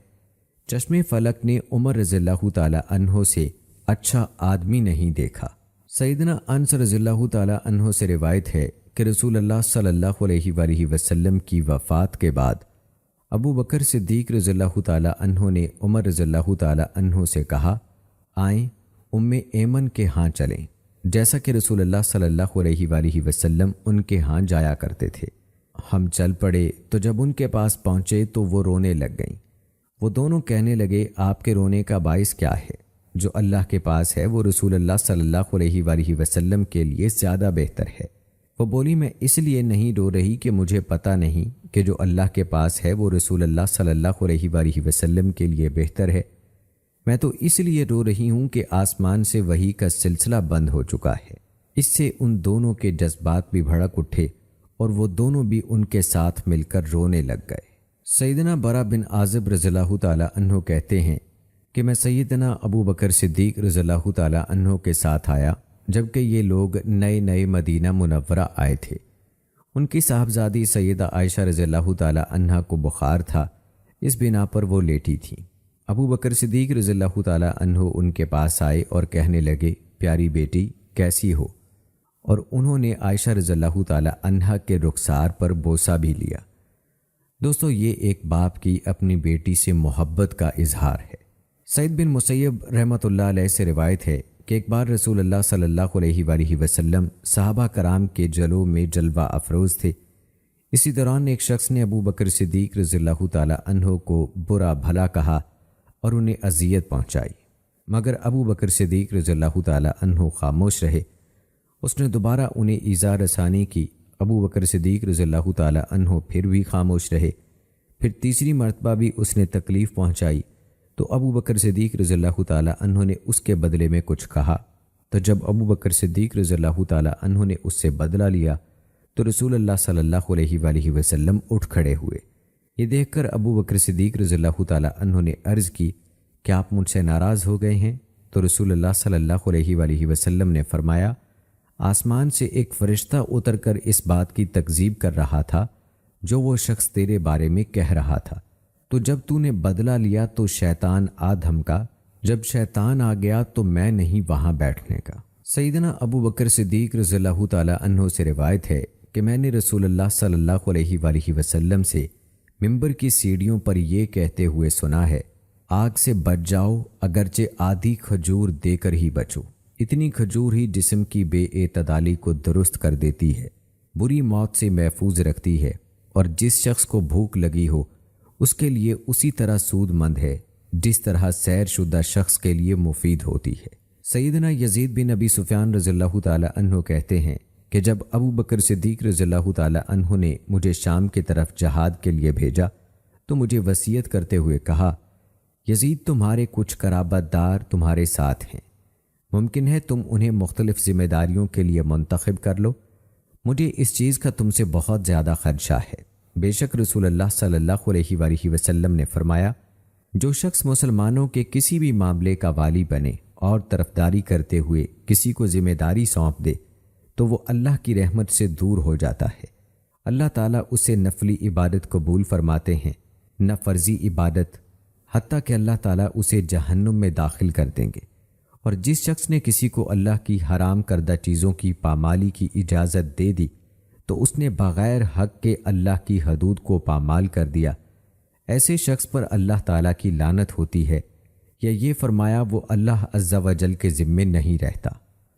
چشم فلک نے عمر رضی اللہ تعالیٰ عنہ سے اچھا آدمی نہیں دیکھا۔ سیدنا انس رضی اللہ تعالیٰ عنہ سے روایت ہے کہ رسول اللہ صلی اللہ علیہ وآلہ وسلم کی وفات کے بعد ابو بکر صدیق رضی اللہ تعالیٰ عنہ نے عمر رضی اللہ تعالیٰ عنہ سے کہا، آئیں ام ایمن کے ہاں چلیں، جیسا کہ رسول اللہ صلی اللہ علیہ وآلہ وسلم ان کے ہاں جایا کرتے تھے۔ ہم چل پڑے تو جب ان کے پاس پہنچے تو وہ رونے لگ گئیں۔ وہ دونوں کہنے لگے، آپ کے رونے کا باعث کیا ہے؟ جو اللہ کے پاس ہے وہ رسول اللہ صلی اللہ علیہ وآلہ وسلم کے لیے زیادہ بہتر ہے۔ وہ بولی، میں اس لیے نہیں رو رہی کہ مجھے پتہ نہیں کہ جو اللہ کے پاس ہے وہ رسول اللہ صلی اللہ علیہ وآلہ وسلم کے لیے بہتر ہے، میں تو اس لیے رو رہی ہوں کہ آسمان سے وحی کا سلسلہ بند ہو چکا ہے۔ اس سے ان دونوں کے جذبات بھی بھڑک اٹھے اور وہ دونوں بھی ان کے ساتھ مل کر رونے لگ گئے۔ سیدنا برا بن عازب رضی اللہ تعالیٰ عنہ کہتے ہیں کہ میں سیدنا ابو بکر صدیق رضی اللہ تعالیٰ عنہ کے ساتھ آیا جبکہ یہ لوگ نئے نئے مدینہ منورہ آئے تھے۔ ان کی صاحبزادی سیدہ عائشہ رضی اللہ تعالی عنہا کو بخار تھا، اس بنا پر وہ لیٹی تھیں۔ ابو بکر صدیق رضی اللہ تعالی عنہ ان کے پاس آئے اور کہنے لگے، پیاری بیٹی کیسی ہو؟ اور انہوں نے عائشہ رضی اللہ تعالی عنہا کے رخسار پر بوسہ بھی لیا۔ دوستو، یہ ایک باپ کی اپنی بیٹی سے محبت کا اظہار ہے۔ سعید بن مسیب رحمۃ اللہ علیہ سے روایت ہے کہ ایک بار رسول اللہ صلی اللہ علیہ وآلہ وسلم صحابہ کرام کے جلووں میں جلوہ افروز تھے۔ اسی دوران ایک شخص نے ابو بکر صدیق رضی اللہ تعالی عنہ کو برا بھلا کہا اور انہیں اذیت پہنچائی، مگر ابو بکر صدیق رضی اللہ تعالی عنہ خاموش رہے۔ اس نے دوبارہ انہیں ایذا رسانی کی، ابو بکر صدیق رضی اللہ تعالی عنہ پھر بھی خاموش رہے۔ پھر تیسری مرتبہ بھی اس نے تکلیف پہنچائی تو ابو بکر صدیق رضی اللہ تعالی عنہ نے اس کے بدلے میں کچھ کہا، تو جب ابو بکر صدیق رضی اللہ تعالی عنہ نے اس سے بدلہ لیا تو رسول اللہ صلی اللہ علیہ وآلہ وسلم اٹھ کھڑے ہوئے۔ یہ دیکھ کر ابو بکر صدیق رضی اللہ تعالی عنہ نے عرض کی کہ آپ مجھ سے ناراض ہو گئے ہیں؟ تو رسول اللہ صلی اللہ علیہ وآلہ وسلم نے فرمایا، آسمان سے ایک فرشتہ اتر کر اس بات کی تکذیب کر رہا تھا جو وہ شخص تیرے بارے میں کہہ رہا تھا، تو جب تو نے بدلہ لیا تو شیطان آ دھمکا، جب شیطان آ گیا تو میں نہیں وہاں بیٹھنے کا۔ سیدنا ابو بکر صدیق رضی اللہ تعالی عنہ سے روایت ہے کہ میں نے رسول اللہ صلی اللہ علیہ وآلہ وسلم سے ممبر کی سیڑھیوں پر یہ کہتے ہوئے سنا ہے، آگ سے بچ جاؤ اگرچہ آدھی کھجور دے کر ہی بچو، اتنی کھجور ہی جسم کی بے اعتدالی کو درست کر دیتی ہے، بری موت سے محفوظ رکھتی ہے، اور جس شخص کو بھوک لگی ہو اس کے لیے اسی طرح سود مند ہے جس طرح سیر شدہ شخص کے لیے مفید ہوتی ہے۔ سیدنا یزید بن ابی سفیان رضی اللہ تعالی عنہ کہتے ہیں کہ جب ابو بکر صدیق رضی اللہ تعالی عنہ نے مجھے شام کی طرف جہاد کے لیے بھیجا تو مجھے وصیت کرتے ہوئے کہا، یزید تمہارے کچھ قرابت دار تمہارے ساتھ ہیں، ممکن ہے تم انہیں مختلف ذمہ داریوں کے لیے منتخب کر لو، مجھے اس چیز کا تم سے بہت زیادہ خدشہ ہے۔ بے شک رسول اللہ صلی اللہ علیہ وآلہ وسلم نے فرمایا، جو شخص مسلمانوں کے کسی بھی معاملے کا والی بنے اور طرفداری کرتے ہوئے کسی کو ذمہ داری سونپ دے تو وہ اللہ کی رحمت سے دور ہو جاتا ہے۔ اللہ تعالیٰ اسے نفلی عبادت قبول فرماتے ہیں، نہ فرضی عبادت، حتیٰ کہ اللہ تعالیٰ اسے جہنم میں داخل کر دیں گے۔ اور جس شخص نے کسی کو اللہ کی حرام کردہ چیزوں کی پامالی کی اجازت دے دی تو اس نے بغیر حق کے اللہ کی حدود کو پامال کر دیا، ایسے شخص پر اللہ تعالیٰ کی لعنت ہوتی ہے، یا یہ فرمایا وہ اللہ عز و جل کے ذمے نہیں رہتا۔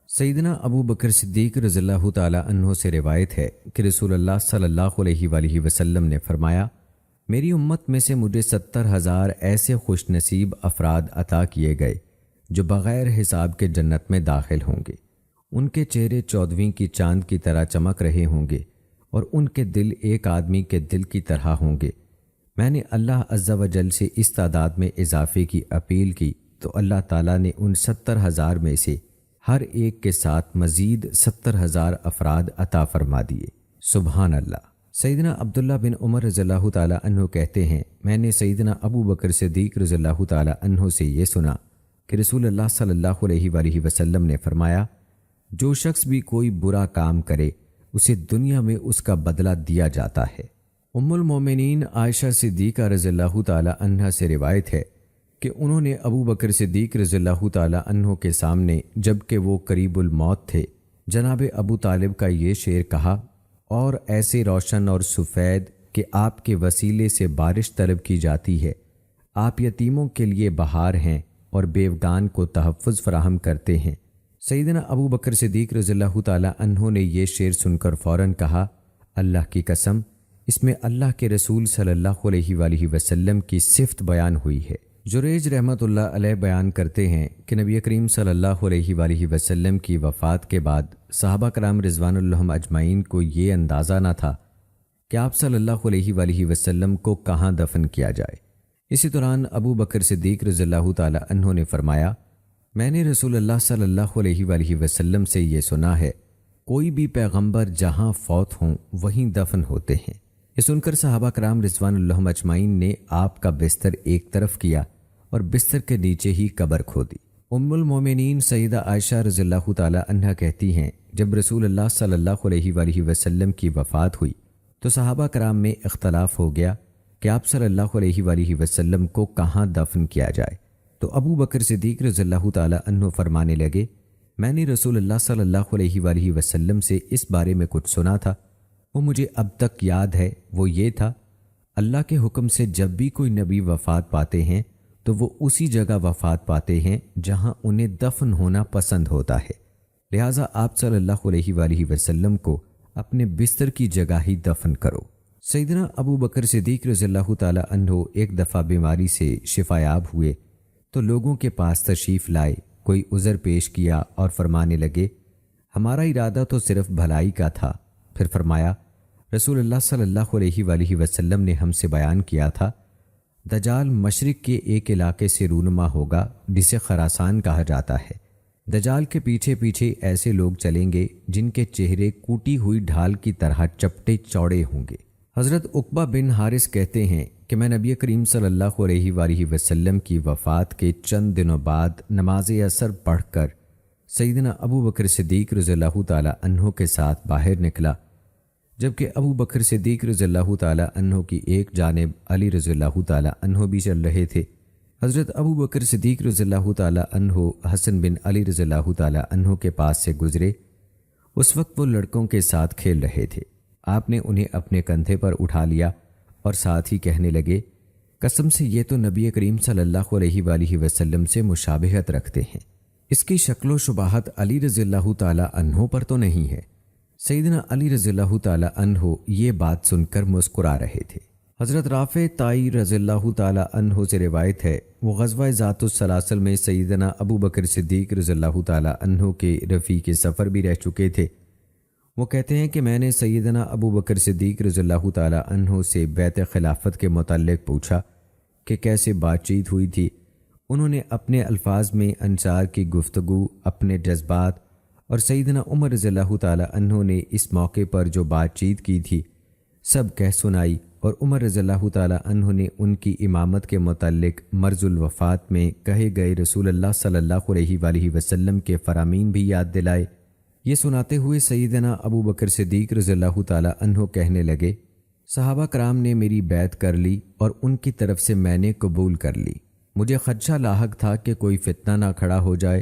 سیدنا ابو بکر صدیق رضی اللہ تعالی عنہ سے روایت ہے کہ رسول اللہ صلی اللہ علیہ وآلہ وسلم نے فرمایا، میری امت میں سے مجھے 70,000 ایسے خوش نصیب افراد عطا کیے گئے جو بغیر حساب کے جنت میں داخل ہوں گے، ان کے چہرے 14ویں کی چاند کی طرح چمک رہے ہوں گے اور ان کے دل ایک آدمی کے دل کی طرح ہوں گے۔ میں نے اللہ عز و جل سے اس تعداد میں اضافے کی اپیل کی تو اللہ تعالیٰ نے ان 70,000 میں سے ہر ایک کے ساتھ مزید 70,000 افراد عطا فرما دیے۔ سبحان اللہ۔ سیدنا عبداللہ بن عمر رضی اللہ تعالی عنہ کہتے ہیں، میں نے سیدنا ابو بکر صدیق رضی اللہ تعالی عنہ سے یہ سنا کہ رسول اللہ صلی اللہ علیہ وآلہ وسلم نے فرمایا، جو شخص بھی کوئی برا کام کرے اسے دنیا میں اس کا بدلہ دیا جاتا ہے۔ ام المومنین عائشہ صدیقہ رضی اللہ تعالی عنہا سے روایت ہے کہ انہوں نے ابو بکر صدیق رضی اللہ تعالی عنہ کے سامنے جب کہ وہ قریب الموت تھے جناب ابو طالب کا یہ شعر کہا، اور ایسے روشن اور سفید کہ آپ کے وسیلے سے بارش طلب کی جاتی ہے، آپ یتیموں کے لیے بہار ہیں اور بیوگان کو تحفظ فراہم کرتے ہیں۔ سیدنا ابو بکر صدیق رضی اللہ تعالی عنہ نے یہ شعر سن کر فوراً کہا، اللہ کی قسم، اس میں اللہ کے رسول صلی اللہ علیہ وآلہ وسلم کی صفت بیان ہوئی ہے۔ جریج رحمۃ اللہ علیہ بیان کرتے ہیں کہ نبی کریم صلی اللہ علیہ وآلہ وسلم کی وفات کے بعد صحابہ کرام رضوان اللہ اجمعین کو یہ اندازہ نہ تھا کہ آپ صلی اللہ علیہ وآلہ وسلم کو کہاں دفن کیا جائے۔ اسی دوران ابو بکر صدیق رضی اللہ تعالی عنہ نے فرمایا، میں نے رسول اللہ صلی اللہ علیہ وآلہ وسلم سے یہ سنا ہے، کوئی بھی پیغمبر جہاں فوت ہوں وہیں دفن ہوتے ہیں۔ یہ سن کر صحابہ کرام رضوان اللہ اجمعین نے آپ کا بستر ایک طرف کیا اور بستر کے نیچے ہی قبر کھودی۔ المومنین سیدہ عائشہ رضی اللہ تعالی عنہا کہتی ہیں، جب رسول اللہ صلی اللہ علیہ وآلہ وسلم کی وفات ہوئی تو صحابہ کرام میں اختلاف ہو گیا کہ آپ صلی اللہ علیہ وآلہ وسلم کو کہاں دفن کیا جائے۔ تو ابو بکر صدیق رضی اللہ تعالی عنہ فرمانے لگے، میں نے رسول اللہ صلی اللہ علیہ وآلہ وسلم سے اس بارے میں کچھ سنا تھا، وہ مجھے اب تک یاد ہے۔ وہ یہ تھا، اللہ کے حکم سے جب بھی کوئی نبی وفات پاتے ہیں تو وہ اسی جگہ وفات پاتے ہیں جہاں انہیں دفن ہونا پسند ہوتا ہے، لہٰذا آپ صلی اللہ علیہ وآلہ وسلم کو اپنے بستر کی جگہ ہی دفن کرو۔ سیدنا ابو بکر صدیق رضی اللہ تعالی عنہ ایک دفعہ بیماری سے شفایاب ہوئے تو لوگوں کے پاس تشریف لائے، کوئی عذر پیش کیا اور فرمانے لگے، ہمارا ارادہ تو صرف بھلائی کا تھا۔ پھر فرمایا، رسول اللہ صلی اللہ علیہ وآلہ وسلم نے ہم سے بیان کیا تھا، دجال مشرق کے ایک علاقے سے رونما ہوگا جسے خراسان کہا جاتا ہے۔ دجال کے پیچھے پیچھے ایسے لوگ چلیں گے جن کے چہرے کوٹی ہوئی ڈھال کی طرح چپٹے چوڑے ہوں گے۔ حضرت عقبہ بن حارث کہتے ہیں کہ میں نبی کریم صلی اللہ علیہ وآلہ وسلم کی وفات کے چند دنوں بعد نماز عصر پڑھ کر سیدنا ابو بکر صدیق رضی اللہ تعالی عنہ کے ساتھ باہر نکلا، جبکہ ابو بکر صدیق رضی اللہ تعالی عنہ کی ایک جانب علی رضی اللہ تعالی عنہ بھی چل رہے تھے۔ حضرت ابو بکر صدیق رضی اللہ تعالی عنہ حسن بن علی رضی اللہ تعالی عنہ کے پاس سے گزرے۔ اس وقت وہ لڑکوں کے ساتھ کھیل رہے تھے۔ آپ نے انہیں اپنے کندھے پر اٹھا لیا اور ساتھ ہی کہنے لگے، قسم سے یہ تو نبی کریم صلی اللہ علیہ وآلہ وسلم سے مشابہت رکھتے ہیں، اس کی شکل و شباہت علی رضی اللہ تعالی عنہ پر تو نہیں ہے۔ سیدنا علی رضی اللہ تعالی عنہ یہ بات سن کر مسکرا رہے تھے۔ حضرت رافع طائی رضی اللہ تعالی عنہ سے روایت ہے، وہ غزوہ ذات السلاسل میں سیدنا ابو بکر صدیق رضی اللہ تعالی عنہ کے رفیق سفر بھی رہ چکے تھے۔ وہ کہتے ہیں کہ میں نے سیدنا ابو بکر صدیق رضی اللہ تعالی عنہ سے بیعت خلافت کے متعلق پوچھا کہ کیسے بات چیت ہوئی تھی۔ انہوں نے اپنے الفاظ میں انصار کی گفتگو، اپنے جذبات اور سیدنا عمر رضی اللہ تعالی عنہ نے اس موقع پر جو بات چیت کی تھی سب کہہ سنائی، اور عمر رضی اللہ تعالی عنہ نے ان کی امامت کے متعلق مرض الوفات میں کہے گئے رسول اللہ صلی اللہ علیہ وآلہ وسلم کے فرامین بھی یاد دلائے۔ یہ سناتے ہوئے سیدنا ابو بکر صدیق رضی اللہ تعالی عنہ کہنے لگے، صحابہ کرام نے میری بیعت کر لی اور ان کی طرف سے میں نے قبول کر لی۔ مجھے خدشہ لاحق تھا کہ کوئی فتنہ نہ کھڑا ہو جائے،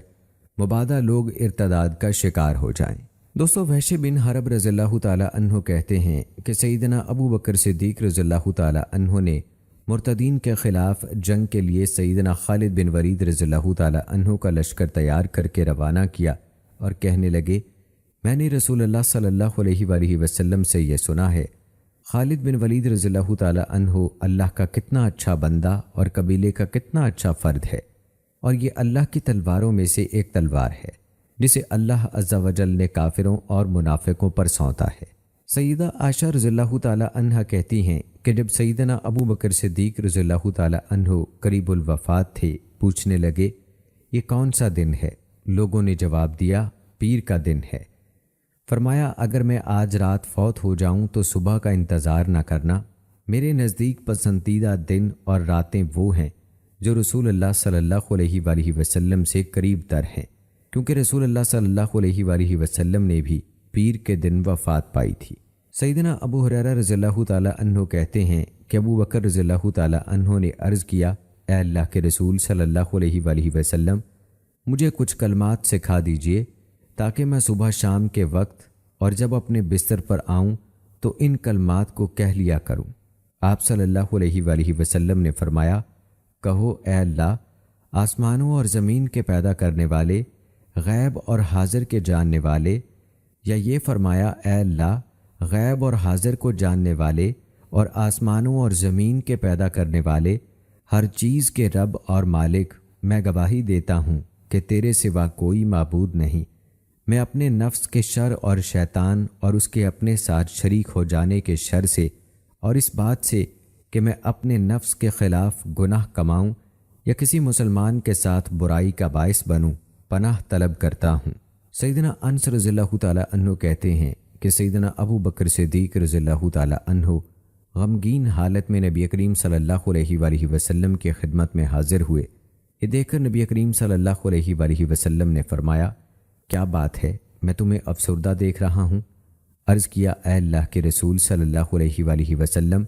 مبادا لوگ ارتداد کا شکار ہو جائیں۔ دوستو، وحش بن حرب رضی اللہ تعالی عنہ کہتے ہیں کہ سیدنا ابو بکر صدیق رضی اللہ تعالی عنہ نے مرتدین کے خلاف جنگ کے لیے سیدنا خالد بن ولید رضی اللہ تعالی عنہ کا لشکر تیار کر کے روانہ کیا اور کہنے لگے، میں نے رسول اللہ صلی اللہ علیہ وآلہ وسلم سے یہ سنا ہے، خالد بن ولید رضی اللہ تعالی عنہ اللہ کا کتنا اچھا بندہ اور قبیلے کا کتنا اچھا فرد ہے، اور یہ اللہ کی تلواروں میں سے ایک تلوار ہے جسے اللہ عز و جل نے کافروں اور منافقوں پر سونتا ہے۔ سیدہ عائشہ رضی اللہ تعالی عنہ کہتی ہیں کہ جب سیدنا ابو بکر صدیق رضی اللہ تعالی عنہ قریب الوفات تھے، پوچھنے لگے، یہ کون سا دن ہے؟ لوگوں نے جواب دیا، پیر کا دن ہے۔ فرمایا، اگر میں آج رات فوت ہو جاؤں تو صبح کا انتظار نہ کرنا، میرے نزدیک پسندیدہ دن اور راتیں وہ ہیں جو رسول اللہ صلی اللہ علیہ وآلہ وسلم سے قریب تر ہیں، کیونکہ رسول اللہ صلی اللہ علیہ وآلہ وسلم نے بھی پیر کے دن وفات پائی تھی۔ سیدنا ابو ہریرہ رضی اللہ تعالی عنہ کہتے ہیں کہ ابو بکر رضی اللہ تعالی عنہ نے عرض کیا، اے اللہ کے رسول صلی اللہ علیہ وآلہ وسلم، مجھے کچھ کلمات سکھا دیجئے تاکہ میں صبح شام کے وقت اور جب اپنے بستر پر آؤں تو ان کلمات کو کہہ لیا کروں۔ آپ صلی اللہ علیہ وآلہ وسلم نے فرمایا، کہو، اے اللہ، آسمانوں اور زمین کے پیدا کرنے والے، غیب اور حاضر کے جاننے والے، یا یہ فرمایا، اے اللہ، غیب اور حاضر کو جاننے والے اور آسمانوں اور زمین کے پیدا کرنے والے، ہر چیز کے رب اور مالک، میں گواہی دیتا ہوں کہ تیرے سوا کوئی معبود نہیں۔ میں اپنے نفس کے شر اور شیطان اور اس کے اپنے ساتھ شریک ہو جانے کے شر سے اور اس بات سے کہ میں اپنے نفس کے خلاف گناہ کماؤں یا کسی مسلمان کے ساتھ برائی کا باعث بنوں، پناہ طلب کرتا ہوں۔ سیدنا انس رضی اللہ تعالی عنہ کہتے ہیں کہ سیدنا ابو بکر صدیق رضی اللہ تعالی عنہ غمگین حالت میں نبی کریم صلی اللہ علیہ وآلہ وسلم کی خدمت میں حاضر ہوئے۔ یہ دیکھ کر نبی کریم صلی اللہ علیہ وآلہ وسلم نے فرمایا، کیا بات ہے، میں تمہیں افسردہ دیکھ رہا ہوں؟ عرض کیا، اے اللہ کے رسول صلی اللہ علیہ وآلہ وسلم،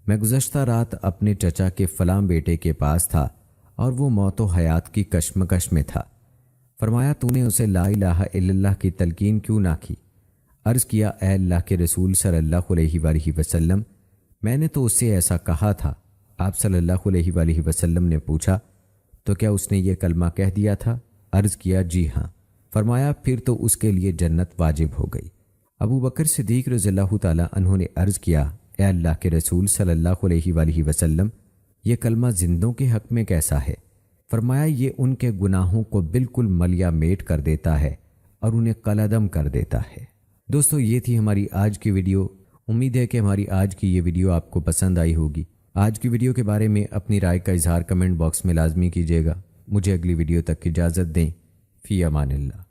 میں گزشتہ رات اپنے چچا کے فلاں بیٹے کے پاس تھا اور وہ موت و حیات کی کشمکش میں تھا۔ فرمایا، تو نے اسے لا الہ الا اللہ کی تلقین کیوں نہ کی؟ عرض کیا، اے اللہ کے رسول صلی اللہ علیہ وآلہ وسلم، میں نے تو اس سے ایسا کہا تھا۔ آپ صلی اللہ علیہ وآلہ وسلم نے پوچھا، تو کیا اس نے یہ کلمہ کہہ دیا تھا؟ عرض کیا، جی ہاں۔ فرمایا، پھر تو اس کے لیے جنت واجب ہو گئی۔ ابو بکر صدیق رضی اللہ تعالیٰ عنہ نے عرض کیا، اے اللہ کے رسول صلی اللہ علیہ وآلہ وسلم، یہ کلمہ زندوں کے حق میں کیسا ہے؟ فرمایا، یہ ان کے گناہوں کو بالکل ملیا میٹ کر دیتا ہے اور انہیں قلعدم کر دیتا ہے۔ دوستو، یہ تھی ہماری آج کی ویڈیو۔ امید ہے کہ ہماری آج کی یہ ویڈیو آپ کو پسند آئی ہوگی۔ آج کی ویڈیو کے بارے میں اپنی رائے کا اظہار کمنٹ باکس میں لازمی کیجیے گا۔ مجھے اگلی ویڈیو تک اجازت دیں۔ فی امان اللہ۔